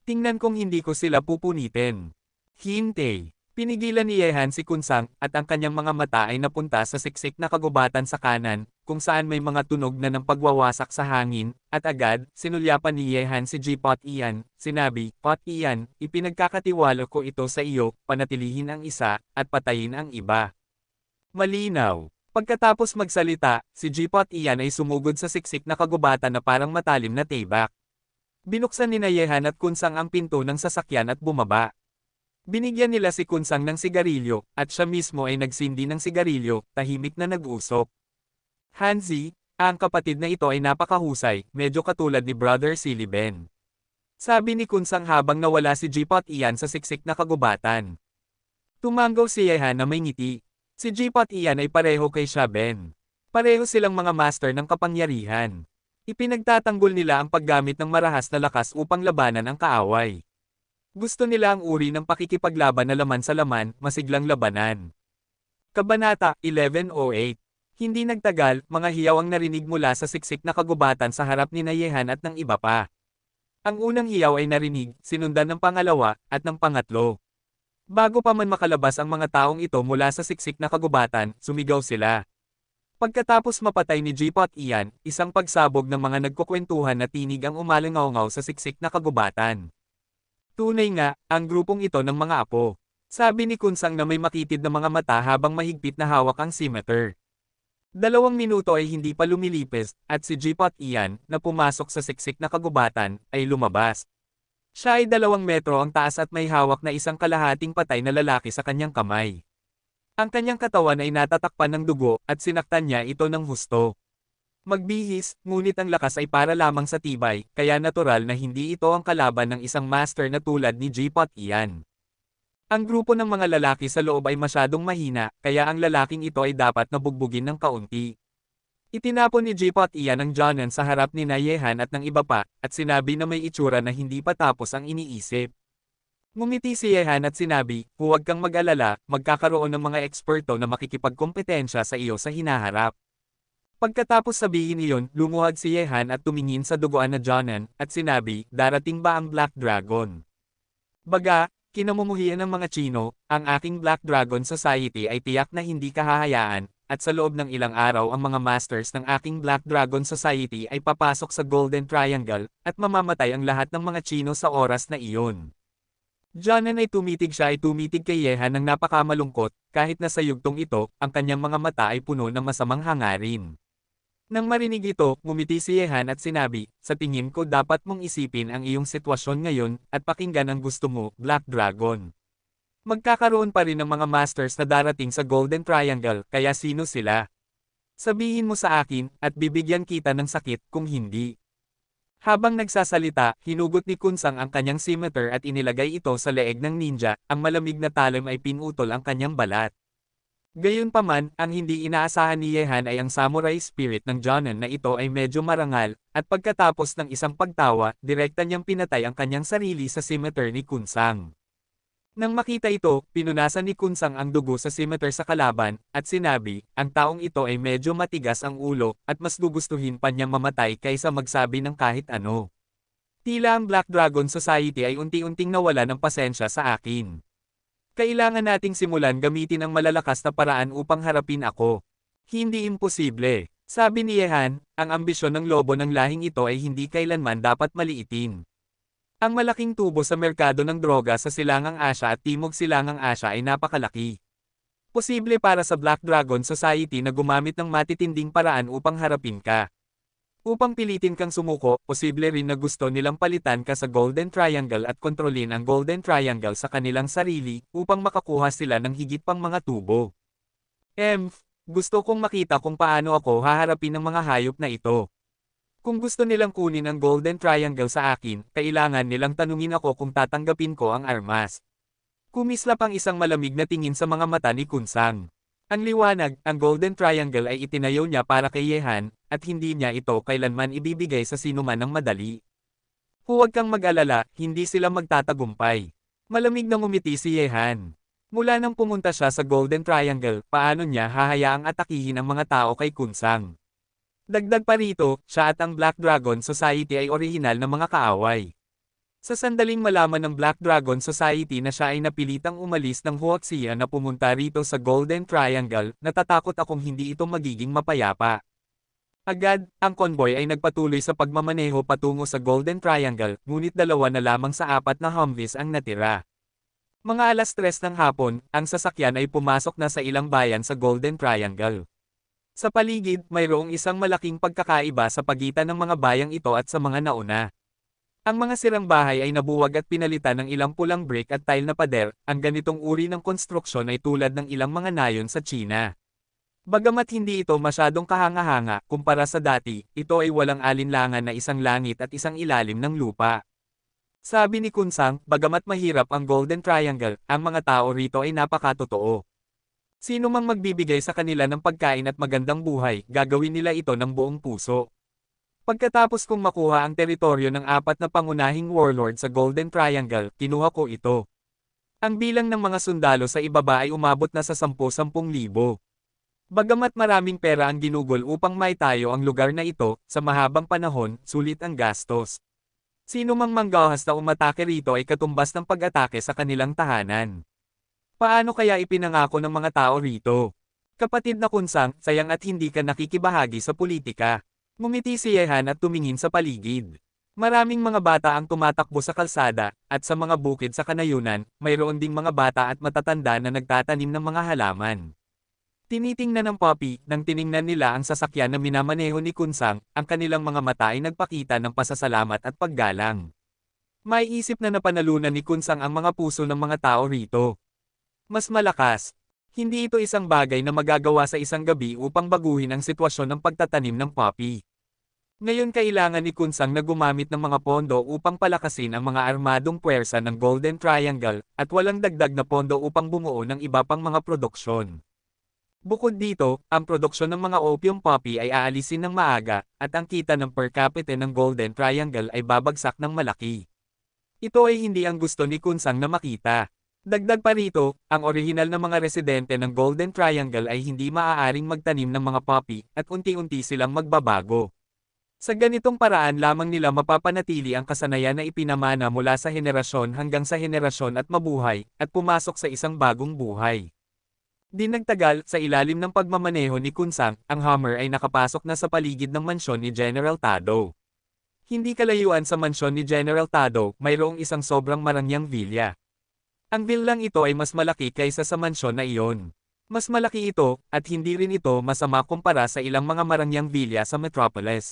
Tingnan kong hindi ko sila pupunitin. Hintay. Pinigilan ni Yehan si Kunsang, at ang kanyang mga mata ay napunta sa siksik na kagubatan sa kanan, kung saan may mga tunog na ng pagwawasak sa hangin, at agad, sinulyapan ni Yehan si G-Pot Ian, sinabi, Pot Ian, ipinagkakatiwala ko ito sa iyo, panatilihin ang isa, at patayin ang iba. Malinaw. Pagkatapos magsalita, si G-Pot Ian ay sumugod sa siksik na kagubatan na parang matalim na tibak. Binuksan ni Yehan at Kunsang ang pinto ng sasakyan at bumaba. Binigyan nila si Kunsang ng sigarilyo, at siya mismo ay nagsindi ng sigarilyo, tahimik na nag-usok. Hanzi, ang kapatid na ito ay napakahusay, medyo katulad ni Brother Siliben. Sabi ni Kunsang habang nawala si G-Pot Ian sa siksik na kagubatan. Tumanggaw si Yehan na may ngiti. Si G-Pot Ian ay pareho kay Shaben. Pareho silang mga master ng kapangyarihan. Ipinagtatanggol nila ang paggamit ng marahas na lakas upang labanan ang kaaway. Gusto nila ang uri ng pakikipaglaban na laman sa laman, masiglang labanan. Kabanata 1108. Hindi nagtagal, mga hiyaw ang narinig mula sa siksik na kagubatan sa harap ni Yehan at ng iba pa. Ang unang hiyaw ay narinig, sinundan ng pangalawa, at ng pangatlo. Bago pa man makalabas ang mga taong ito mula sa siksik na kagubatan, sumigaw sila. Pagkatapos mapatay ni G-Pot Ian, isang pagsabog ng mga nagkukwentuhan na tinig ang umalangaw-ngaw sa siksik na kagubatan. Tunay nga, ang grupong ito ng mga apo. Sabi ni Kunsang na may makitid na mga mata habang mahigpit na hawak ang scimitar. 2 minuto ay hindi pa lumilipis, at si G-Pot Ian, na pumasok sa siksik na kagubatan, ay lumabas. Siya ay 2 metro ang taas at may hawak na isang kalahating patay na lalaki sa kanyang kamay. Ang kanyang katawan ay natatakpan ng dugo, at sinaktan niya ito ng husto. Magbihis, ngunit ang lakas ay para lamang sa tibay, kaya natural na hindi ito ang kalaban ng isang master na tulad ni G-Pot Ian. Ang grupo ng mga lalaki sa loob ay masyadong mahina, kaya ang lalaking ito ay dapat na bugbugin ng kaunti. Itinapon ni G-Pot Ian ang Jonan sa harap ni Yehan at ng iba pa, at sinabi na may itsura na hindi pa tapos ang iniisip. Ngumiti si Yehan at sinabi, huwag kang mag-alala, magkakaroon ng mga eksperto na makikipagkompetensya sa iyo sa hinaharap. Pagkatapos sabihin iyon, lumuhad si Yehan at tumingin sa duguan na Jonan, at sinabi, darating ba ang Black Dragon? Baga, kinamumuhian ng mga Chino, ang aking Black Dragon Society ay tiyak na hindi kahahayaan, at sa loob ng ilang araw ang mga masters ng aking Black Dragon Society ay papasok sa Golden Triangle, at mamamatay ang lahat ng mga Chino sa oras na iyon. Jonan ay tumitig kay Yehan ng napakamalungkot, kahit na sa yugtong ito, ang kanyang mga mata ay puno ng masamang hangarin. Nang marinig ito, ngumiti si Yehan at sinabi, sa tingin ko dapat mong isipin ang iyong sitwasyon ngayon, at pakinggan ang gusto mo, Black Dragon. Magkakaroon pa rin ng mga masters na darating sa Golden Triangle, kaya sino sila? Sabihin mo sa akin, at bibigyan kita ng sakit kung hindi. Habang nagsasalita, hinugot ni Kunsang ang kanyang scimitar at inilagay ito sa leeg ng ninja, ang malamig na talim ay pinutol ang kanyang balat. Gayunpaman, ang hindi inaasahan ni Yehan ay ang samurai spirit ng Jonan na ito ay medyo marangal, at pagkatapos ng isang pagtawa, direkta niyang pinatay ang kanyang sarili sa scimitar ni Kunsang. Nang makita ito, pinunasan ni Kunsang ang dugo sa scimitar sa kalaban, at sinabi, ang taong ito ay medyo matigas ang ulo, at mas gugustuhin pa niyang mamatay kaysa magsabi ng kahit ano. Tila ang Black Dragon Society ay unti-unting nawala ng pasensya sa akin. Kailangan nating simulan gamitin ang malalakas na paraan upang harapin ako. Hindi imposible. Sabi ni Yehan, ang ambisyon ng lobo ng lahing ito ay hindi kailanman dapat maliitin. Ang malaking tubo sa merkado ng droga sa Silangang Asya at Timog Silangang Asya ay napakalaki. Posible para sa Black Dragon Society na gumamit ng matitinding paraan upang harapin ka. Upang pilitin kang sumuko, posible rin na gusto nilang palitan ka sa Golden Triangle at kontrolin ang Golden Triangle sa kanilang sarili upang makakuha sila ng higit pang mga tubo. Gusto kong makita kung paano ako haharapin ng mga hayop na ito. Kung gusto nilang kunin ang Golden Triangle sa akin, kailangan nilang tanungin ako kung tatanggapin ko ang armas. Kumislap ang isang malamig na tingin sa mga mata ni Kunsang. Ang liwanag, ang Golden Triangle ay itinayo niya para kay Yehan, at hindi niya ito kailanman ibibigay sa sinuman ng madali. Huwag kang mag-alala, hindi sila magtatagumpay. Malamig na ngumiti si Yehan. Mula nang pumunta siya sa Golden Triangle, paano niya hahayaang atakihin ang mga tao kay Kunsang? Dagdag pa rito, siya at ang Black Dragon Society ay orihinal na mga kaaway. Sa sandaling malaman ng Black Dragon Society na siya ay napilitang umalis ng Huaxia na pumunta rito sa Golden Triangle, natatakot akong hindi ito magiging mapayapa. Agad, ang convoy ay nagpatuloy sa pagmamaneho patungo sa Golden Triangle, ngunit dalawa na lamang sa 4 na Humvees ang natira. Mga 3:00 ng hapon, ang sasakyan ay pumasok na sa ilang bayan sa Golden Triangle. Sa paligid, mayroong isang malaking pagkakaiba sa pagitan ng mga bayang ito at sa mga nauna. Ang mga sirang bahay ay nabuwag at pinalitan ng ilang pulang brick at tile na pader. Ang ganitong uri ng konstruksyon ay tulad ng ilang mga nayon sa China. Bagamat hindi ito masyadong kahanga-hanga kumpara sa dati, ito ay walang alinlangan na isang langit at isang ilalim ng lupa. Sabi ni Kunsang, bagamat mahirap ang Golden Triangle, ang mga tao rito ay napakatotoo. Sino mang magbibigay sa kanila ng pagkain at magandang buhay, gagawin nila ito ng buong puso. Pagkatapos kong makuha ang teritoryo ng 4 na pangunahing warlord sa Golden Triangle, kinuha ko ito. Ang bilang ng mga sundalo sa ibaba ay umabot na sa 10,000. Bagamat maraming pera ang ginugol upang maitayo ang lugar na ito, sa mahabang panahon, sulit ang gastos. Sino mang manggahas na umatake rito ay katumbas ng pag-atake sa kanilang tahanan. Paano kaya ipinangako ng mga tao rito? Kapatid na Kunsang, sayang at hindi ka nakikibahagi sa politika. Ngumiti si Yehan at tumingin sa paligid. Maraming mga bata ang tumatakbo sa kalsada, at sa mga bukid sa kanayunan, mayroon ding mga bata at matatanda na nagtatanim ng mga halaman. Tinitingnan ng Poppy, nang tiningnan nila ang sasakyan na minamaneho ni Kunsang, ang kanilang mga mata ay nagpakita ng pasasalamat at paggalang. May isip na napanalunan ni Kunsang ang mga puso ng mga tao rito. Mas malakas. Hindi ito isang bagay na magagawa sa isang gabi upang baguhin ang sitwasyon ng pagtatanim ng poppy. Ngayon kailangan ni Kunsang na gumamit ng mga pondo upang palakasin ang mga armadong puwersa ng Golden Triangle, at walang dagdag na pondo upang bumuo ng iba pang mga produksyon. Bukod dito, ang produksyon ng mga opium poppy ay aalisin ng maaga, at ang kita ng per capita ng Golden Triangle ay babagsak ng malaki. Ito ay hindi ang gusto ni Kunsang na makita. Dagdag pa rito, ang orihinal na mga residente ng Golden Triangle ay hindi maaaring magtanim ng mga poppy, at unti-unti silang magbabago. Sa ganitong paraan lamang nila mapapanatili ang kasanayan na ipinamana mula sa henerasyon hanggang sa henerasyon at mabuhay, at pumasok sa isang bagong buhay. Di nagtagal, sa ilalim ng pagmamaneho ni Kunsang, ang Hummer ay nakapasok na sa paligid ng mansyon ni General Tado. Hindi kalayuan sa mansyon ni General Tado, mayroong isang sobrang marangyang villa. Ang villang ito ay mas malaki kaysa sa mansyon na iyon. Mas malaki ito, at hindi rin ito masama kumpara sa ilang mga marangyang villa sa Metropolis.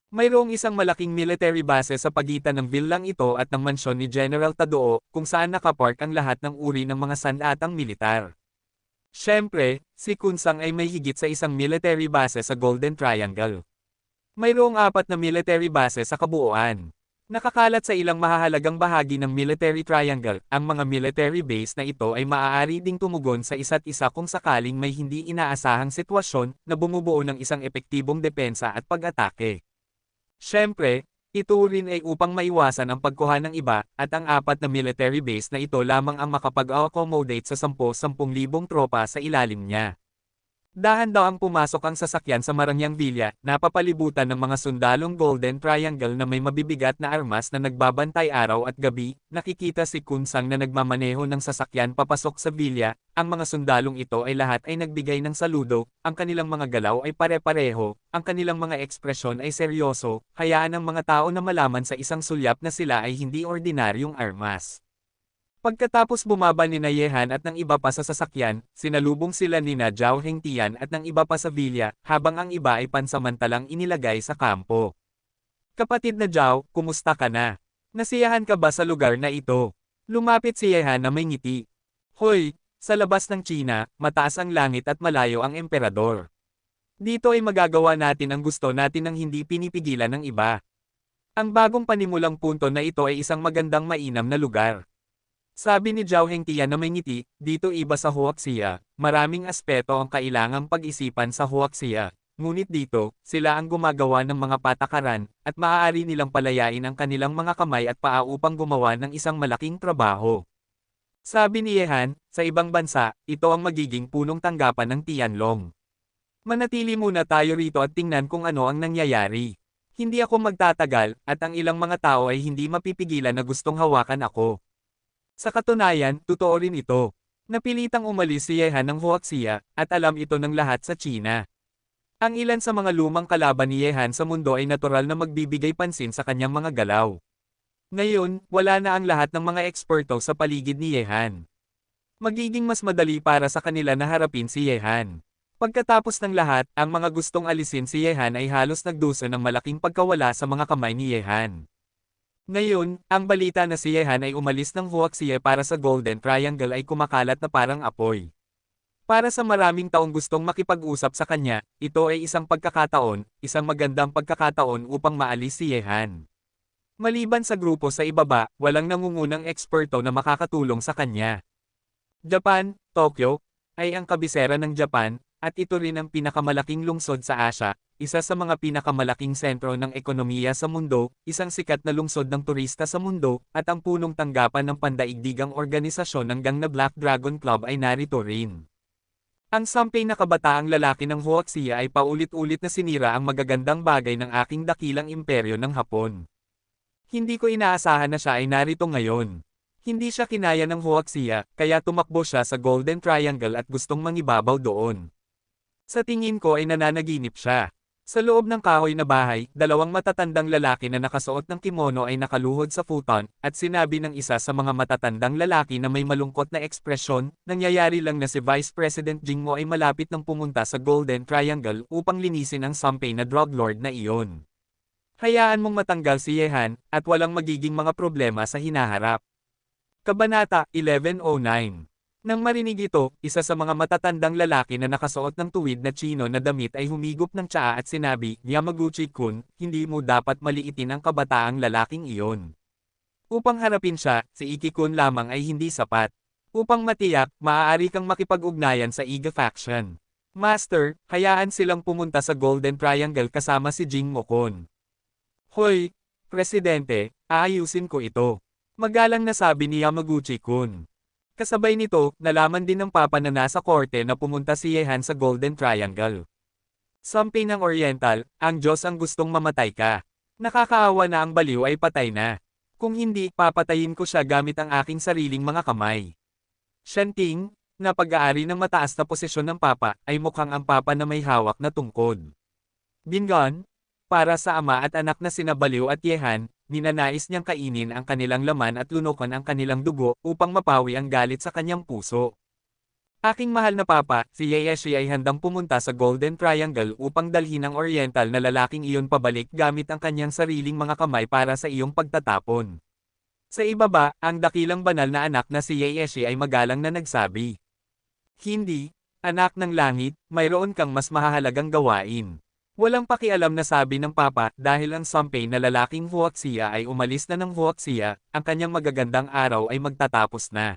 Mayroong isang malaking military base sa pagitan ng villang ito at ng mansyon ni General Tadoo, kung saan nakapark ang lahat ng uri ng mga sandatang militar. Siyempre, si Kunsang ay may higit sa isang military base sa Golden Triangle. Mayroong 4 na military base sa kabuuan. Nakakalat sa ilang mahahalagang bahagi ng military triangle, ang mga military base na ito ay maaari ding tumugon sa isa't isa kung sakaling may hindi inaasahang sitwasyon na bumubuo ng isang epektibong depensa at pag-atake. Siyempre, ito rin ay upang maiwasan ang pagkuha ng iba, at ang 4 na military base na ito lamang ang makapag-accommodate sa 10,000 tropa sa ilalim niya. Dahan-dahang pumasok ang sasakyan sa Marangyang Villa, napapalibutan ng mga sundalong Golden Triangle na may mabibigat na armas na nagbabantay araw at gabi. Nakikita si Kunsang na nagmamaneho ng sasakyan papasok sa villa. Ang mga sundalong ito ay lahat ay nagbigay ng saludo, ang kanilang mga galaw ay pare-pareho, ang kanilang mga ekspresyon ay seryoso, hayaan ng mga tao na malaman sa isang sulyap na sila ay hindi ordinaryong armas. Pagkatapos bumaba ni Yehan at ng iba pa sa sasakyan, sinalubong sila ni Zhao Hengtian at ng iba pa sa villa, habang ang iba ay pansamantalang inilagay sa kampo. Kapatid na Zhao, kumusta ka na? Nasiyahan ka ba sa lugar na ito? Lumapit si Yehan na may ngiti. Hoy, sa labas ng China, mataas ang langit at malayo ang emperador. Dito ay magagawa natin ang gusto natin ng hindi pinipigilan ng iba. Ang bagong panimulang punto na ito ay isang magandang mainam na lugar. Sabi ni Zhao Hengtian na may ngiti, dito iba sa Huaxia, maraming aspeto ang kailangang pag-isipan sa Huaxia. Ngunit dito, sila ang gumagawa ng mga patakaran, at maaari nilang palayain ang kanilang mga kamay at paa upang gumawa ng isang malaking trabaho. Sabi ni Yehan, sa ibang bansa, ito ang magiging punong tanggapan ng Tianlong. Manatili muna tayo rito at tingnan kung ano ang nangyayari. Hindi ako magtatagal, at ang ilang mga tao ay hindi mapipigilan na gustong hawakan ako. Sa katunayan, totoo rin ito. Napilitang umalis si Yehan ng Huaxia, at alam ito ng lahat sa China. Ang ilan sa mga lumang kalaban ni Yehan sa mundo ay natural na magbibigay pansin sa kanyang mga galaw. Ngayon, wala na ang lahat ng mga eksperto sa paligid ni Yehan. Magiging mas madali para sa kanila na harapin si Yehan. Pagkatapos ng lahat, ang mga gustong alisin si Yehan ay halos nagdusa ng malaking pagkawala sa mga kamay ni Yehan. Ngayon, ang balita na si Yehan ay umalis ng Huaxia para sa Golden Triangle ay kumakalat na parang apoy. Para sa maraming taong gustong makipag-usap sa kanya, ito ay isang pagkakataon, isang magandang pagkakataon upang maalis si Yehan. Maliban sa grupo sa ibaba, walang nangungunang eksperto na makakatulong sa kanya. Japan, Tokyo, ay ang kabisera ng Japan, at ito rin ang pinakamalaking lungsod sa Asya. Isa sa mga pinakamalaking sentro ng ekonomiya sa mundo, isang sikat na lungsod ng turista sa mundo, at ang punong tanggapan ng pandaigdigang organisasyon ng gang na Black Dragon Club ay narito rin. Ang sampay na kabataang lalaki ng Huaxia ay paulit-ulit na sinira ang magagandang bagay ng aking dakilang imperyo ng Hapon. Hindi ko inaasahan na siya ay narito ngayon. Hindi siya kinaya ng Huaxia, kaya tumakbo siya sa Golden Triangle at gustong mangibabaw doon. Sa tingin ko ay nananaginip siya. Sa loob ng kahoy na bahay, dalawang matatandang lalaki na nakasuot ng kimono ay nakaluhod sa futon, at sinabi ng isa sa mga matatandang lalaki na may malungkot na ekspresyon, nangyayari lang na si Vice President Jingmo ay malapit ng pumunta sa Golden Triangle upang linisin ang sampay na drug lord na iyon. Hayaan mong matanggal si Yehan, at walang magiging mga problema sa hinaharap. Kabanata 1109. Nang marinig ito, isa sa mga matatandang lalaki na nakasuot ng tuwid na chino na damit ay humigop ng tsaa at sinabi, Yamaguchi-kun, hindi mo dapat maliitin ang kabataang lalaking iyon. Upang harapin siya, si Iki-kun lamang ay hindi sapat. Upang matiyak, maaari kang makipag-ugnayan sa Iga faction. Master, hayaan silang pumunta sa Golden Triangle kasama si Jingmo-kun. Hoy, Presidente, aayusin ko ito. Magalang na sabi ni Yamaguchi-kun. Kasabay nito, nalaman din ng papa na nasa korte na pumunta si Yehan sa Golden Triangle. Sampay ng Oriental, ang Diyos ang gustong mamatay ka. Nakakaawa na ang baliw ay patay na. Kung hindi, papatayin ko siya gamit ang aking sariling mga kamay. Shanting, na pag-aari ng mataas na posisyon ng papa, ay mukhang ang papa na may hawak na tungkod. Bingon, para sa ama at anak na sina Baliw at Yehan, ninanais niyang kainin ang kanilang laman at lunukan ang kanilang dugo upang mapawi ang galit sa kanyang puso. Aking mahal na papa, si Yeeshi ay handang pumunta sa Golden Triangle upang dalhin ang Oriental na lalaking iyon pabalik gamit ang kanyang sariling mga kamay para sa iyong pagtatapon. Sa ibaba, ang dakilang banal na anak na si Yeeshi ay magalang na nagsabi. Hindi, anak ng langit, mayroon kang mas mahahalagang gawain. Walang pakialam na sabi ng papa dahil ang sampay na lalaking Huaxia ay umalis na ng Huaxia, ang kanyang magagandang araw ay magtatapos na.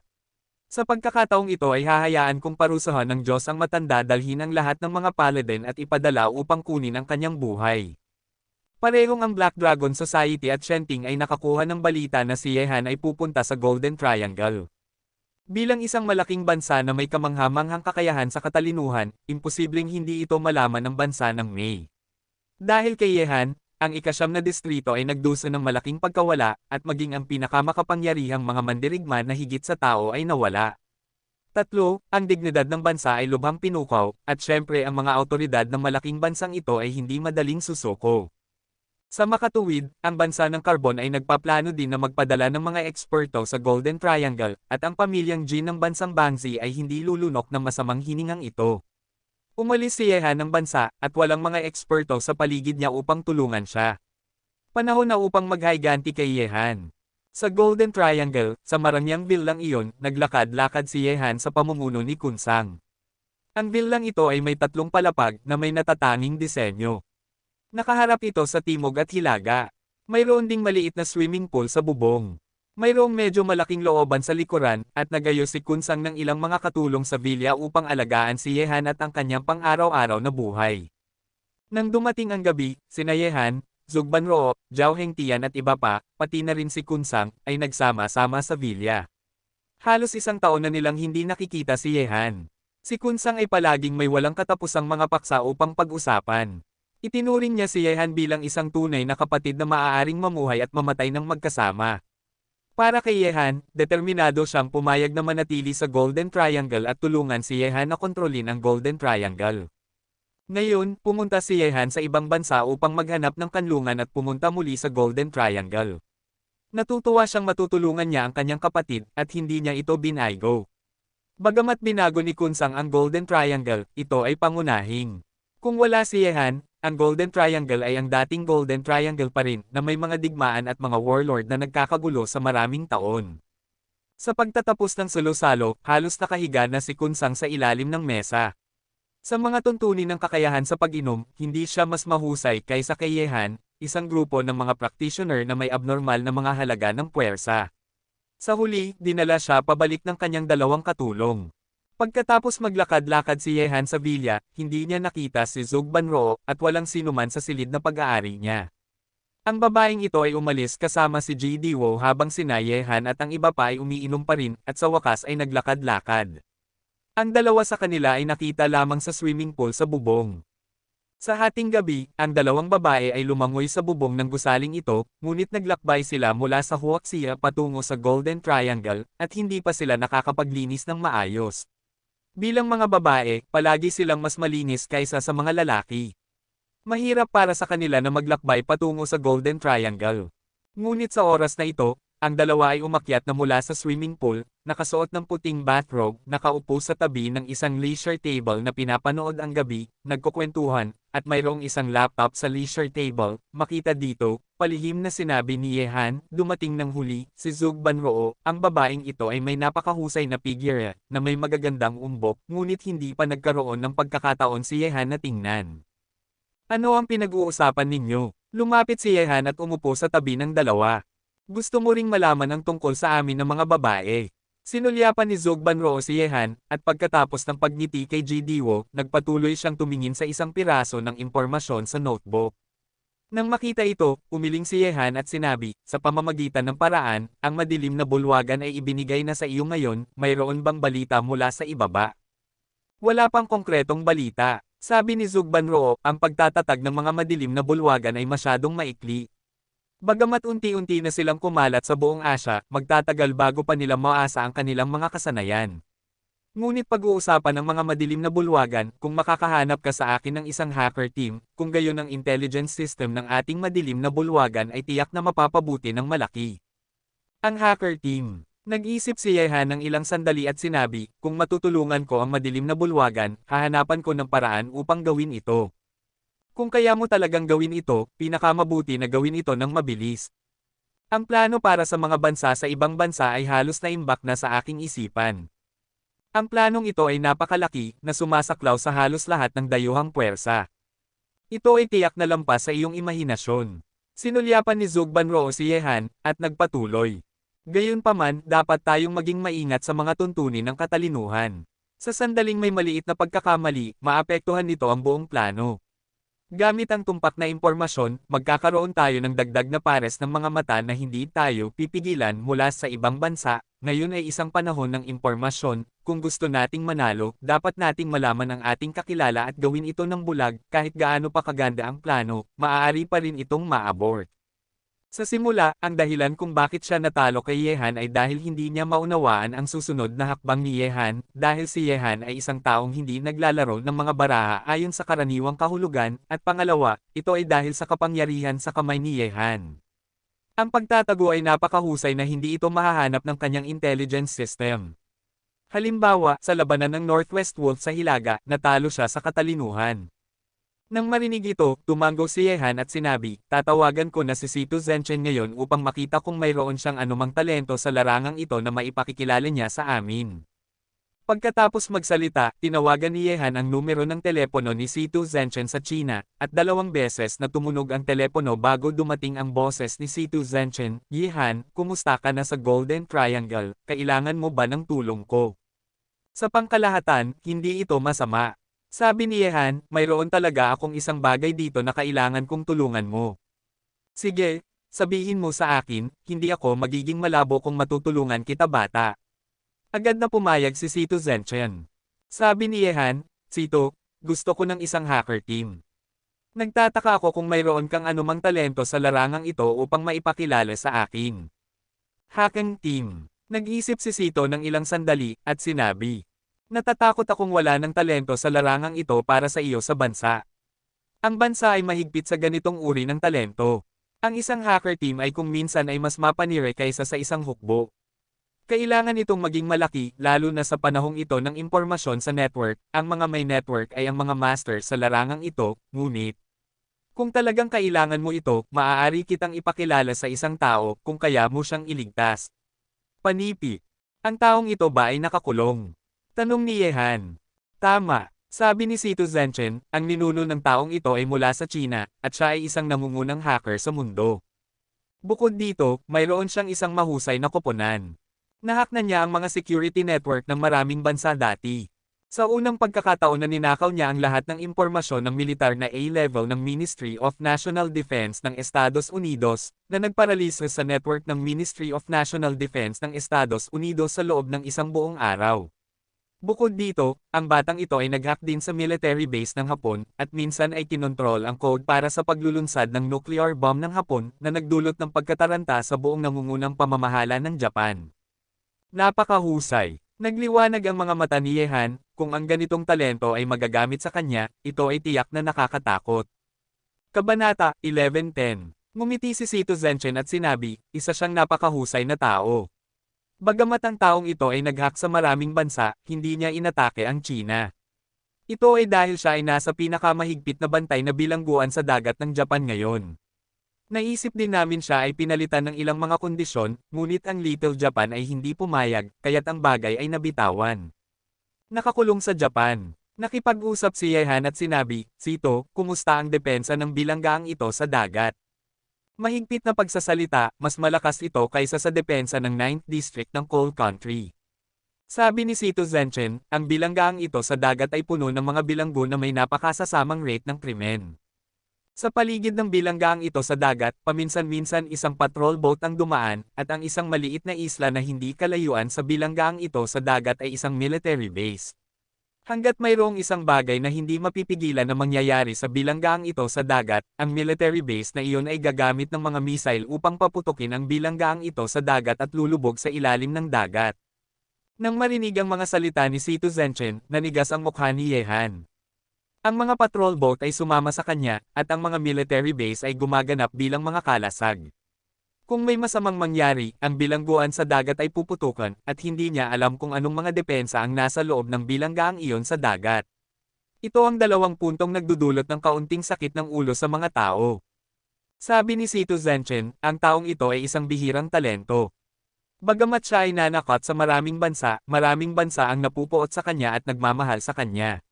Sa pagkakataong ito ay hahayaan kong parusahan ng Diyos ang matanda dalhin ang lahat ng mga paladin at ipadala upang kunin ang kanyang buhay. Parehong ang Black Dragon Society at Shenting ay nakakuha ng balita na si Yehan ay pupunta sa Golden Triangle. Bilang isang malaking bansa na may kamanghamanghang kakayahan sa katalinuhan, imposibleng hindi ito malaman ng bansa ng May. Dahil kay Yehan, ang ikasyam na distrito ay nagdusa ng malaking pagkawala, at maging ang pinakamakapangyarihang mga mandirigma na higit sa tao ay nawala. Tatlo, ang dignidad ng bansa ay lubhang pinukaw, at syempre ang mga awtoridad ng malaking bansang ito ay hindi madaling susuko. Sa makatuwid, ang bansa ng Carbon ay nagpaplano din na magpadala ng mga eksperto sa Golden Triangle, at ang pamilyang Jin ng bansang Bangzi ay hindi lulunok ng masamang hiningang ito. Umalis si Yehan ng bansa, at walang mga eksperto sa paligid niya upang tulungan siya. Panahon na upang maghayganti kay Yehan. Sa Golden Triangle, sa Marangyang Villang iyon, naglakad-lakad si Yehan sa pamumuno ni Kunsang. Ang villang ito ay may tatlong palapag na may natatanging disenyo. Nakaharap ito sa timog at hilaga. Mayroon ding maliit na swimming pool sa bubong. Mayroong medyo malaking looban sa likuran, at nagayo si Kunsang ng ilang mga katulong sa villa upang alagaan si Yehan at ang kanyang pang-araw-araw na buhay. Nang dumating ang gabi, sina Yehan, Zugbanroo, Zhao Hengtian at iba pa, pati na rin si Kunsang, ay nagsama-sama sa villa. Halos isang taon na nilang hindi nakikita si Yehan. Si Kunsang ay palaging may walang katapusang mga paksa upang pag-usapan. Itinuring niya si Yehan bilang isang tunay na kapatid na maaaring mamuhay at mamatay ng magkasama. Para kay Yehan, determinado siyang pumayag na manatili sa Golden Triangle at tulungan si Yehan na kontrolin ang Golden Triangle. Ngayon, pumunta si Yehan sa ibang bansa upang maghanap ng kanlungan at pumunta muli sa Golden Triangle. Natutuwa siyang matutulungan niya ang kanyang kapatid, at hindi niya ito binaygo. Bagamat binago ni Kunsang ang Golden Triangle, ito ay pangunahing. Kung wala si Yehan, ang Golden Triangle ay ang dating Golden Triangle pa rin, na may mga digmaan at mga warlord na nagkakagulo sa maraming taon. Sa pagtatapos ng salo-salo, halos nakahiga na si Kunsang sa ilalim ng mesa. Sa mga tuntunin ng kakayahan sa pag-inom, hindi siya mas mahusay kaysa kay Yehan, isang grupo ng mga practitioner na may abnormal na mga halaga ng puwersa. Sa huli, dinala siya pabalik ng kanyang dalawang katulong. Pagkatapos maglakad-lakad si Yehan sa villa, hindi niya nakita si Zugbanroo, at walang sinuman sa silid na pag-aari niya. Ang babaeng ito ay umalis kasama si Ji-Diwo habang sina Yehan at ang iba pa ay umiinom pa rin, at sa wakas ay naglakad-lakad. Ang dalawa sa kanila ay nakita lamang sa swimming pool sa bubong. Sa hating gabi, ang dalawang babae ay lumangoy sa bubong ng gusaling ito, ngunit naglakbay sila mula sa Huaxia patungo sa Golden Triangle, at hindi pa sila nakakapaglinis ng maayos. Bilang mga babae, palagi silang mas malinis kaysa sa mga lalaki. Mahirap para sa kanila na maglakbay patungo sa Golden Triangle. Ngunit sa oras na ito, ang dalawa ay umakyat na mula sa swimming pool, nakasuot ng puting bathrobe, nakaupo sa tabi ng isang leisure table na pinapanood ang gabi, nagkukwentuhan, at mayroong isang laptop sa leisure table. Makita dito, palihim na sinabi ni Yehan, dumating ng huli, si Zugbanroo, ang babaeng ito ay may napakahusay na figure, na may magagandang umbok, ngunit hindi pa nagkaroon ng pagkakataon si Yehan na tingnan. Ano ang pinag-uusapan ninyo? Lumapit si Yehan at umupo sa tabi ng dalawa. Gusto mo ring malaman ang tungkol sa amin ng mga babae. Sinulyapan ni Zugbanroo si Yehan, at pagkatapos ng pagngiti kay Ji-Diwo, nagpatuloy siyang tumingin sa isang piraso ng impormasyon sa notebook. Nang makita ito, umiling si Yehan at sinabi, sa pamamagitan ng paraan, ang madilim na bulwagan ay ibinigay na sa iyo ngayon, mayroon bang balita mula sa ibaba? Wala pang konkretong balita. Sabi ni Zugbanroo, ang pagtatatag ng mga madilim na bulwagan ay masyadong maikli. Bagamat unti-unti na silang kumalat sa buong Asya, magtatagal bago pa nila maasa ang kanilang mga kasanayan. Ngunit pag-uusapan ng mga madilim na bulwagan, kung makakahanap ka sa akin ng isang hacker team, kung gayon ang intelligence system ng ating madilim na bulwagan ay tiyak na mapapabuti ng malaki. Ang hacker team. Nag-isip si Yehan ng ilang sandali at sinabi, kung matutulungan ko ang madilim na bulwagan, hahanapan ko ng paraan upang gawin ito. Kung kaya mo talagang gawin ito, pinakamabuti na gawin ito ng mabilis. Ang plano para sa mga bansa sa ibang bansa ay halos naimbak na sa aking isipan. Ang planong ito ay napakalaki, na sumasaklaw sa halos lahat ng dayuhang puwersa. Ito ay tiyak na lampas sa iyong imahinasyon. Sinulyapan ni Zugbanroo si Yehan, at nagpatuloy. Gayunpaman, dapat tayong maging maingat sa mga tuntunin ng katalinuhan. Sa sandaling may maliit na pagkakamali, maapektuhan nito ang buong plano. Gamit ang tumpak na impormasyon, magkakaroon tayo ng dagdag na pares ng mga mata na hindi tayo pipigilan mula sa ibang bansa, ngayon ay isang panahon ng impormasyon, kung gusto nating manalo, dapat nating malaman ang ating kakilala at gawin ito ng bulag, kahit gaano pa kaganda ang plano, maaari pa rin itong ma-abort. Sa simula, ang dahilan kung bakit siya natalo kay Yehan ay dahil hindi niya maunawaan ang susunod na hakbang ni Yehan, dahil si Yehan ay isang taong hindi naglalaro ng mga baraha ayon sa karaniwang kahulugan, at pangalawa, ito ay dahil sa kapangyarihan sa kamay ni Yehan. Ang pagtatago ay napakahusay na hindi ito mahahanap ng kanyang intelligence system. Halimbawa, sa labanan ng Northwest Wolf sa Hilaga, natalo siya sa katalinuhan. Nang marinig ito, tumango si Yehan at sinabi, tatawagan ko na si Sito Zenchen ngayon upang makita kung mayroon siyang anumang talento sa larangang ito na maipakikilala niya sa amin. Pagkatapos magsalita, tinawagan ni Yehan ang numero ng telepono ni Sito Zenchen sa China, at 2 beses na tumunog ang telepono bago dumating ang boses ni Sito Zenchen, Yehan, kumusta ka na sa Golden Triangle, kailangan mo ba ng tulong ko? Sa pangkalahatan, hindi ito masama. Sabi ni Yehan, mayroon talaga akong isang bagay dito na kailangan kong tulungan mo. Sige, sabihin mo sa akin, hindi ako magiging malabo kung matutulungan kita bata. Agad na pumayag si Sito Zenchen. Sabi ni Yehan, Sito, gusto ko ng isang hacker team. Nagtataka ako kung mayroon kang anumang talento sa larangang ito upang maipakilala sa akin. Hacking team. Nag-isip si Sito ng ilang sandali, at sinabi. Natatakot akong wala ng talento sa larangang ito para sa iyo sa bansa. Ang bansa ay mahigpit sa ganitong uri ng talento. Ang isang hacker team ay kung minsan ay mas mapanire kaysa sa isang hukbo. Kailangan itong maging malaki, lalo na sa panahong ito ng impormasyon sa network. Ang mga may network ay ang mga master sa larangang ito, ngunit kung talagang kailangan mo ito, maaari kitang ipakilala sa isang tao kung kaya mo siyang iligtas. Panipi. Ang taong ito ba ay nakakulong? Tanong ni Yehan. Tama. Sabi ni Sito Zenchen, ang ninuno ng taong ito ay mula sa China, at siya ay isang nangungunang hacker sa mundo. Bukod dito, mayroon siyang isang mahusay na koponan. Nahack na niya ang mga security network ng maraming bansa dati. Sa unang pagkakataon na ninakaw niya ang lahat ng impormasyon ng militar na A-level ng Ministry of National Defense ng Estados Unidos, na nagparalize sa network ng Ministry of National Defense ng Estados Unidos sa loob ng isang buong araw. Bukod dito, ang batang ito ay nag-hack din sa military base ng Hapon, at minsan ay kinontrol ang code para sa paglulunsad ng nuclear bomb ng Hapon na nagdulot ng pagkataranta sa buong nangungunang pamamahala ng Japan. Napakahusay. Nagliwanag ang mga mata ni Yehan, kung ang ganitong talento ay magagamit sa kanya, ito ay tiyak na nakakatakot. Kabanata 11:10. Ngumiti si Sito Zenchen at sinabi, isa siyang napakahusay na tao. Bagamat ang taong ito ay nag-hack sa maraming bansa, hindi niya inatake ang China. Ito ay dahil siya ay nasa pinakamahigpit na bantay na bilangguan sa dagat ng Japan ngayon. Naisip din namin siya ay pinalitan ng ilang mga kondisyon, ngunit ang Little Japan ay hindi pumayag, kaya't ang bagay ay nabitawan. Nakakulong sa Japan. Nakipag-usap si Yehan at sinabi, Sito, kumusta ang depensa ng bilanggaang ito sa dagat? Mahigpit na pagsasalita, mas malakas ito kaysa sa depensa ng 9th District ng Coal Country. Sabi ni Sito Zenchen, ang bilanggaang ito sa dagat ay puno ng mga bilanggo na may napakasasamang rate ng krimen. Sa paligid ng bilanggaang ito sa dagat, paminsan-minsan isang patrol boat ang dumaan, at ang isang maliit na isla na hindi kalayuan sa bilanggaang ito sa dagat ay isang military base. Hanggat mayroong isang bagay na hindi mapipigilan na mangyayari sa bilanggaang ito sa dagat, ang military base na iyon ay gagamit ng mga missile upang paputukin ang bilanggaang ito sa dagat at lulubog sa ilalim ng dagat. Nang marinig ang mga salita ni Sito Zenchen, nanigas ang mukha ni Yehan. Ang mga patrol boat ay sumama sa kanya, at ang mga military base ay gumaganap bilang mga kalasag. Kung may masamang mangyari, ang bilangguan sa dagat ay puputukan, at hindi niya alam kung anong mga depensa ang nasa loob ng bilanggaang iyon sa dagat. Ito ang 2 puntong nagdudulot ng kaunting sakit ng ulo sa mga tao. Sabi ni Sito Zenchen, ang taong ito ay isang bihirang talento. Bagamat siya ay nanakot sa maraming bansa ang napupuot sa kanya at nagmamahal sa kanya.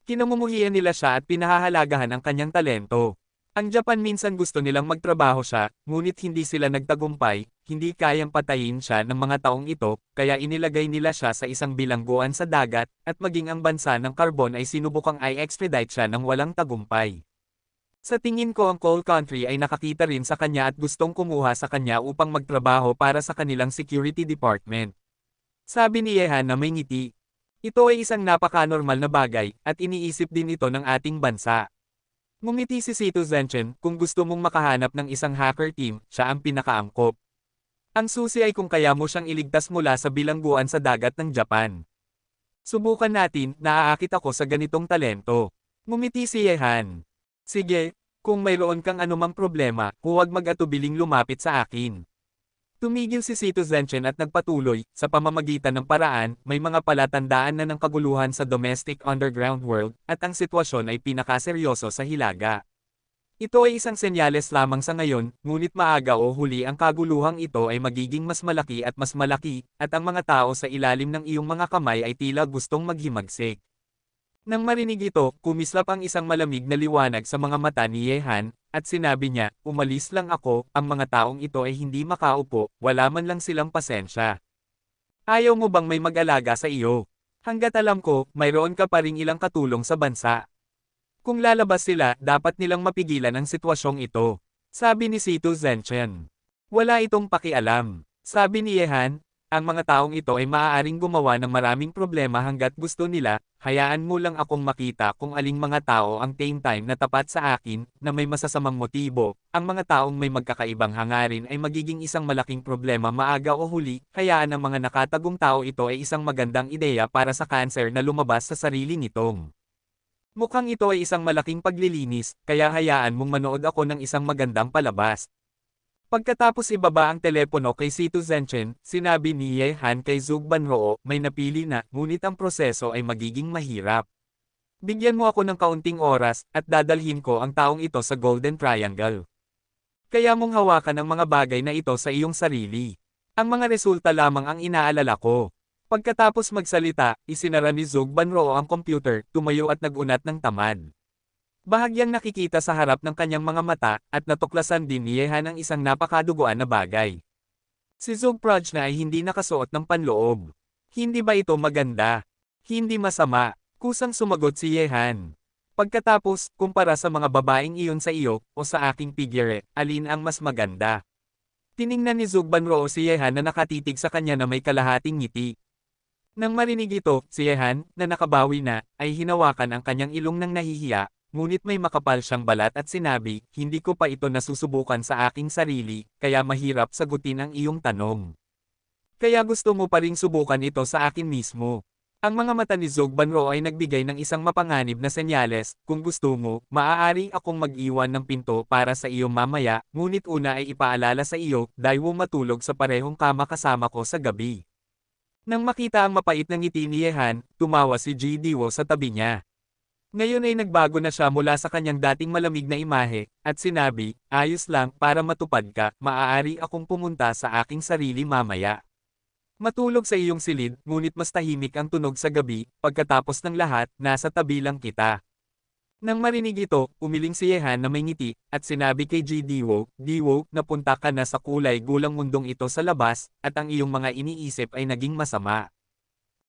Kinamumuhian nila siya at pinahahalagahan ang kanyang talento. Ang Japan minsan gusto nilang magtrabaho siya, ngunit hindi sila nagtagumpay, hindi kayang patayin siya ng mga taong ito, kaya inilagay nila siya sa isang bilangguan sa dagat, at maging ang bansa ng Carbon ay sinubukang i-extradite siya ng walang tagumpay. Sa tingin ko ang Coal Country ay nakakita rin sa kanya at gustong kumuha sa kanya upang magtrabaho para sa kanilang security department. Sabi ni Yehan na may ngiti. Ito ay isang napaka-normal na bagay, at iniisip din ito ng ating bansa. Ngumiti si Sito Zenchen, kung gusto mong makahanap ng isang hacker team, siya ang pinakaangkop. Ang susi ay kung kaya mo siyang iligtas mula sa bilangguan sa dagat ng Japan. Subukan natin, naaakit ako sa ganitong talento. Ngumiti si Yehan. Sige, kung mayroon kang anumang problema, huwag mag-atubiling lumapit sa akin. Tumigil si Sito Zenchen at nagpatuloy, sa pamamagitan ng paraan, may mga palatandaan na ng kaguluhan sa domestic underground world, at ang sitwasyon ay pinakaseryoso sa Hilaga. Ito ay isang senyales lamang sa ngayon, ngunit maaga o huli ang kaguluhang ito ay magiging mas malaki, at ang mga tao sa ilalim ng iyong mga kamay ay tila gustong maghimagsik. Nang marinig ito, kumislap ang isang malamig na liwanag sa mga mata ni Yehan, at sinabi niya, umalis lang ako, ang mga taong ito ay hindi makaupo, wala man lang silang pasensya. Ayaw mo bang may mag-alaga sa iyo? Hanggat alam ko, mayroon ka pa ring ilang katulong sa bansa. Kung lalabas sila, dapat nilang mapigilan ang sitwasyong ito. Sabi ni Sito Zenchen. Wala itong pakialam. Sabi ni Yehan, ang mga taong ito ay maaaring gumawa ng maraming problema hanggat gusto nila, hayaan mo lang akong makita kung aling mga tao ang same time na tapat sa akin, na may masasamang motibo. Ang mga taong may magkakaibang hangarin ay magiging isang malaking problema maaga o huli, hayaan ang mga nakatagong tao ito ay isang magandang ideya para sa cancer na lumabas sa sarili nitong. Mukhang ito ay isang malaking paglilinis, kaya hayaan mong manood ako ng isang magandang palabas. Pagkatapos ibaba ang telepono kay Sito Zenchen, sinabi ni Yehan kay Zug Banroo, may napili na, ngunit ang proseso ay magiging mahirap. Bigyan mo ako ng kaunting oras, at dadalhin ko ang taong ito sa Golden Triangle. Kaya mong hawakan ang mga bagay na ito sa iyong sarili. Ang mga resulta lamang ang inaalala ko. Pagkatapos magsalita, isinara ni Zug Banroo ang computer, tumayo at nagunat ng tamad. Bahagyang nakikita sa harap ng kanyang mga mata, at natuklasan din ni Yehan ang isang napakaduguan na bagay. Si Zug Prajna ay hindi nakasuot ng panloob. Hindi ba ito maganda? Hindi masama, kusang sumagot si Yehan. Pagkatapos, kumpara sa mga babaeng iyon sa iyo, o sa aking figure, alin ang mas maganda? Tiningnan ni Zug Banroo si Yehan na nakatitig sa kanya na may kalahating ngiti. Nang marinig ito, si Yehan, na nakabawi na, ay hinawakan ang kanyang ilong ng nahihiya. Ngunit may makapal siyang balat at sinabi, hindi ko pa ito nasusubukan sa aking sarili, kaya mahirap sagutin ang iyong tanong. Kaya gusto mo pa ring subukan ito sa akin mismo. Ang mga mata ni Zog Banroo ay nagbigay ng isang mapanganib na senyales, kung gusto mo, maaari akong mag-iwan ng pinto para sa iyo mamaya, ngunit una ay ipaalala sa iyo, dahil matulog sa parehong kama kasama ko sa gabi. Nang makita ang mapait na ngiti ni Yehan, tumawa si Ji-Diwo sa tabi niya. Ngayon ay nagbago na siya mula sa kanyang dating malamig na imahe, at sinabi, ayos lang, para matupad ka, maaari akong pumunta sa aking sarili mamaya. Matulog sa iyong silid, ngunit mas tahimik ang tunog sa gabi, pagkatapos ng lahat, nasa tabi lang kita. Nang marinig ito, umiling si Yehan na may ngiti, at sinabi kay Ji-Diwo, Diwo, napunta ka na sa kulay gulang mundong ito sa labas, at ang iyong mga iniisip ay naging masama.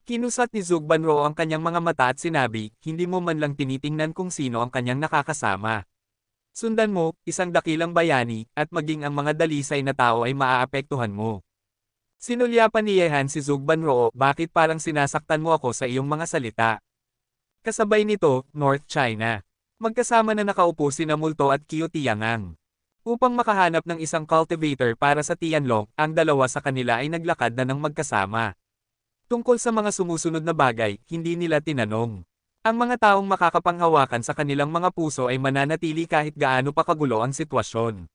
Kinusat ni Zug Banroo ang kanyang mga mata at sinabi, hindi mo man lang tinitingnan kung sino ang kanyang nakakasama. Sundan mo, isang dakilang bayani, at maging ang mga dalisay na tao ay maaapektuhan mo. Sinulyapan ni Yehan si Zug Banroo, bakit parang sinasaktan mo ako sa iyong mga salita? Kasabay nito, North China. Magkasama na nakaupo sina Multo at Qiu Tiangang. Upang makahanap ng isang cultivator para sa Tianlong, ang dalawa sa kanila ay naglakad na ng magkasama. Tungkol sa mga sumusunod na bagay, hindi nila tinanong. Ang mga taong makakapanghawakan sa kanilang mga puso ay mananatili kahit gaano pa kagulo ang sitwasyon.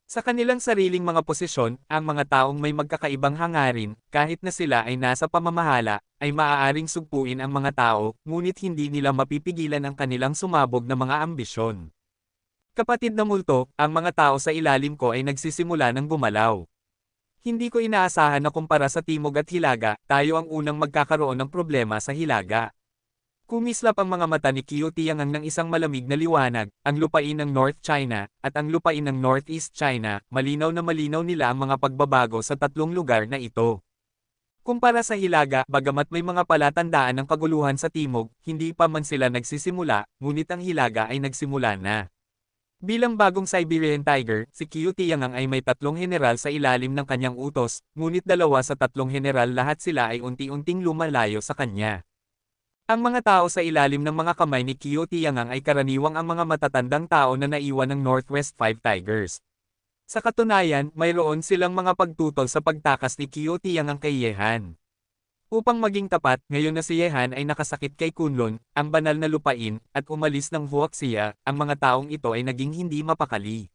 Sa kanilang sariling mga posisyon, ang mga taong may magkakaibang hangarin, kahit na sila ay nasa pamamahala, ay maaaring sugpuin ang mga tao, ngunit hindi nila mapipigilan ang kanilang sumabog na mga ambisyon. Kapatid na Multo, ang mga tao sa ilalim ko ay nagsisimula ng gumalaw. Hindi ko inaasahan na kumpara sa Timog at Hilaga, tayo ang unang magkakaroon ng problema sa Hilaga. Kumislap ang mga mata ni Qiu Tiangang ng isang malamig na liwanag, ang lupain ng North China, at ang lupain ng Northeast China, malinaw na malinaw nila ang mga pagbabago sa tatlong lugar na ito. Kumpara sa Hilaga, bagamat may mga palatandaan ng kaguluhan sa Timog, hindi pa man sila nagsisimula, ngunit ang Hilaga ay nagsimula na. Bilang bagong Siberian Tiger, si Qiu Tiangang ay may 3 general sa ilalim ng kanyang utos, ngunit 2 sa 3 general lahat sila ay unti-unting lumalayo sa kanya. Ang mga tao sa ilalim ng mga kamay ni Qiu Tiangang ay karaniwang ang mga matatandang tao na naiwan ng Northwest Five Tigers. Sa katunayan, mayroon silang mga pagtutol sa pagtakas ni Qiu Tiangang kay Yehan. Upang maging tapat, ngayon na si Yehan ay nakasakit kay Kunlun, ang banal na lupain, at umalis ng Huaxia, ang mga taong ito ay naging hindi mapakali.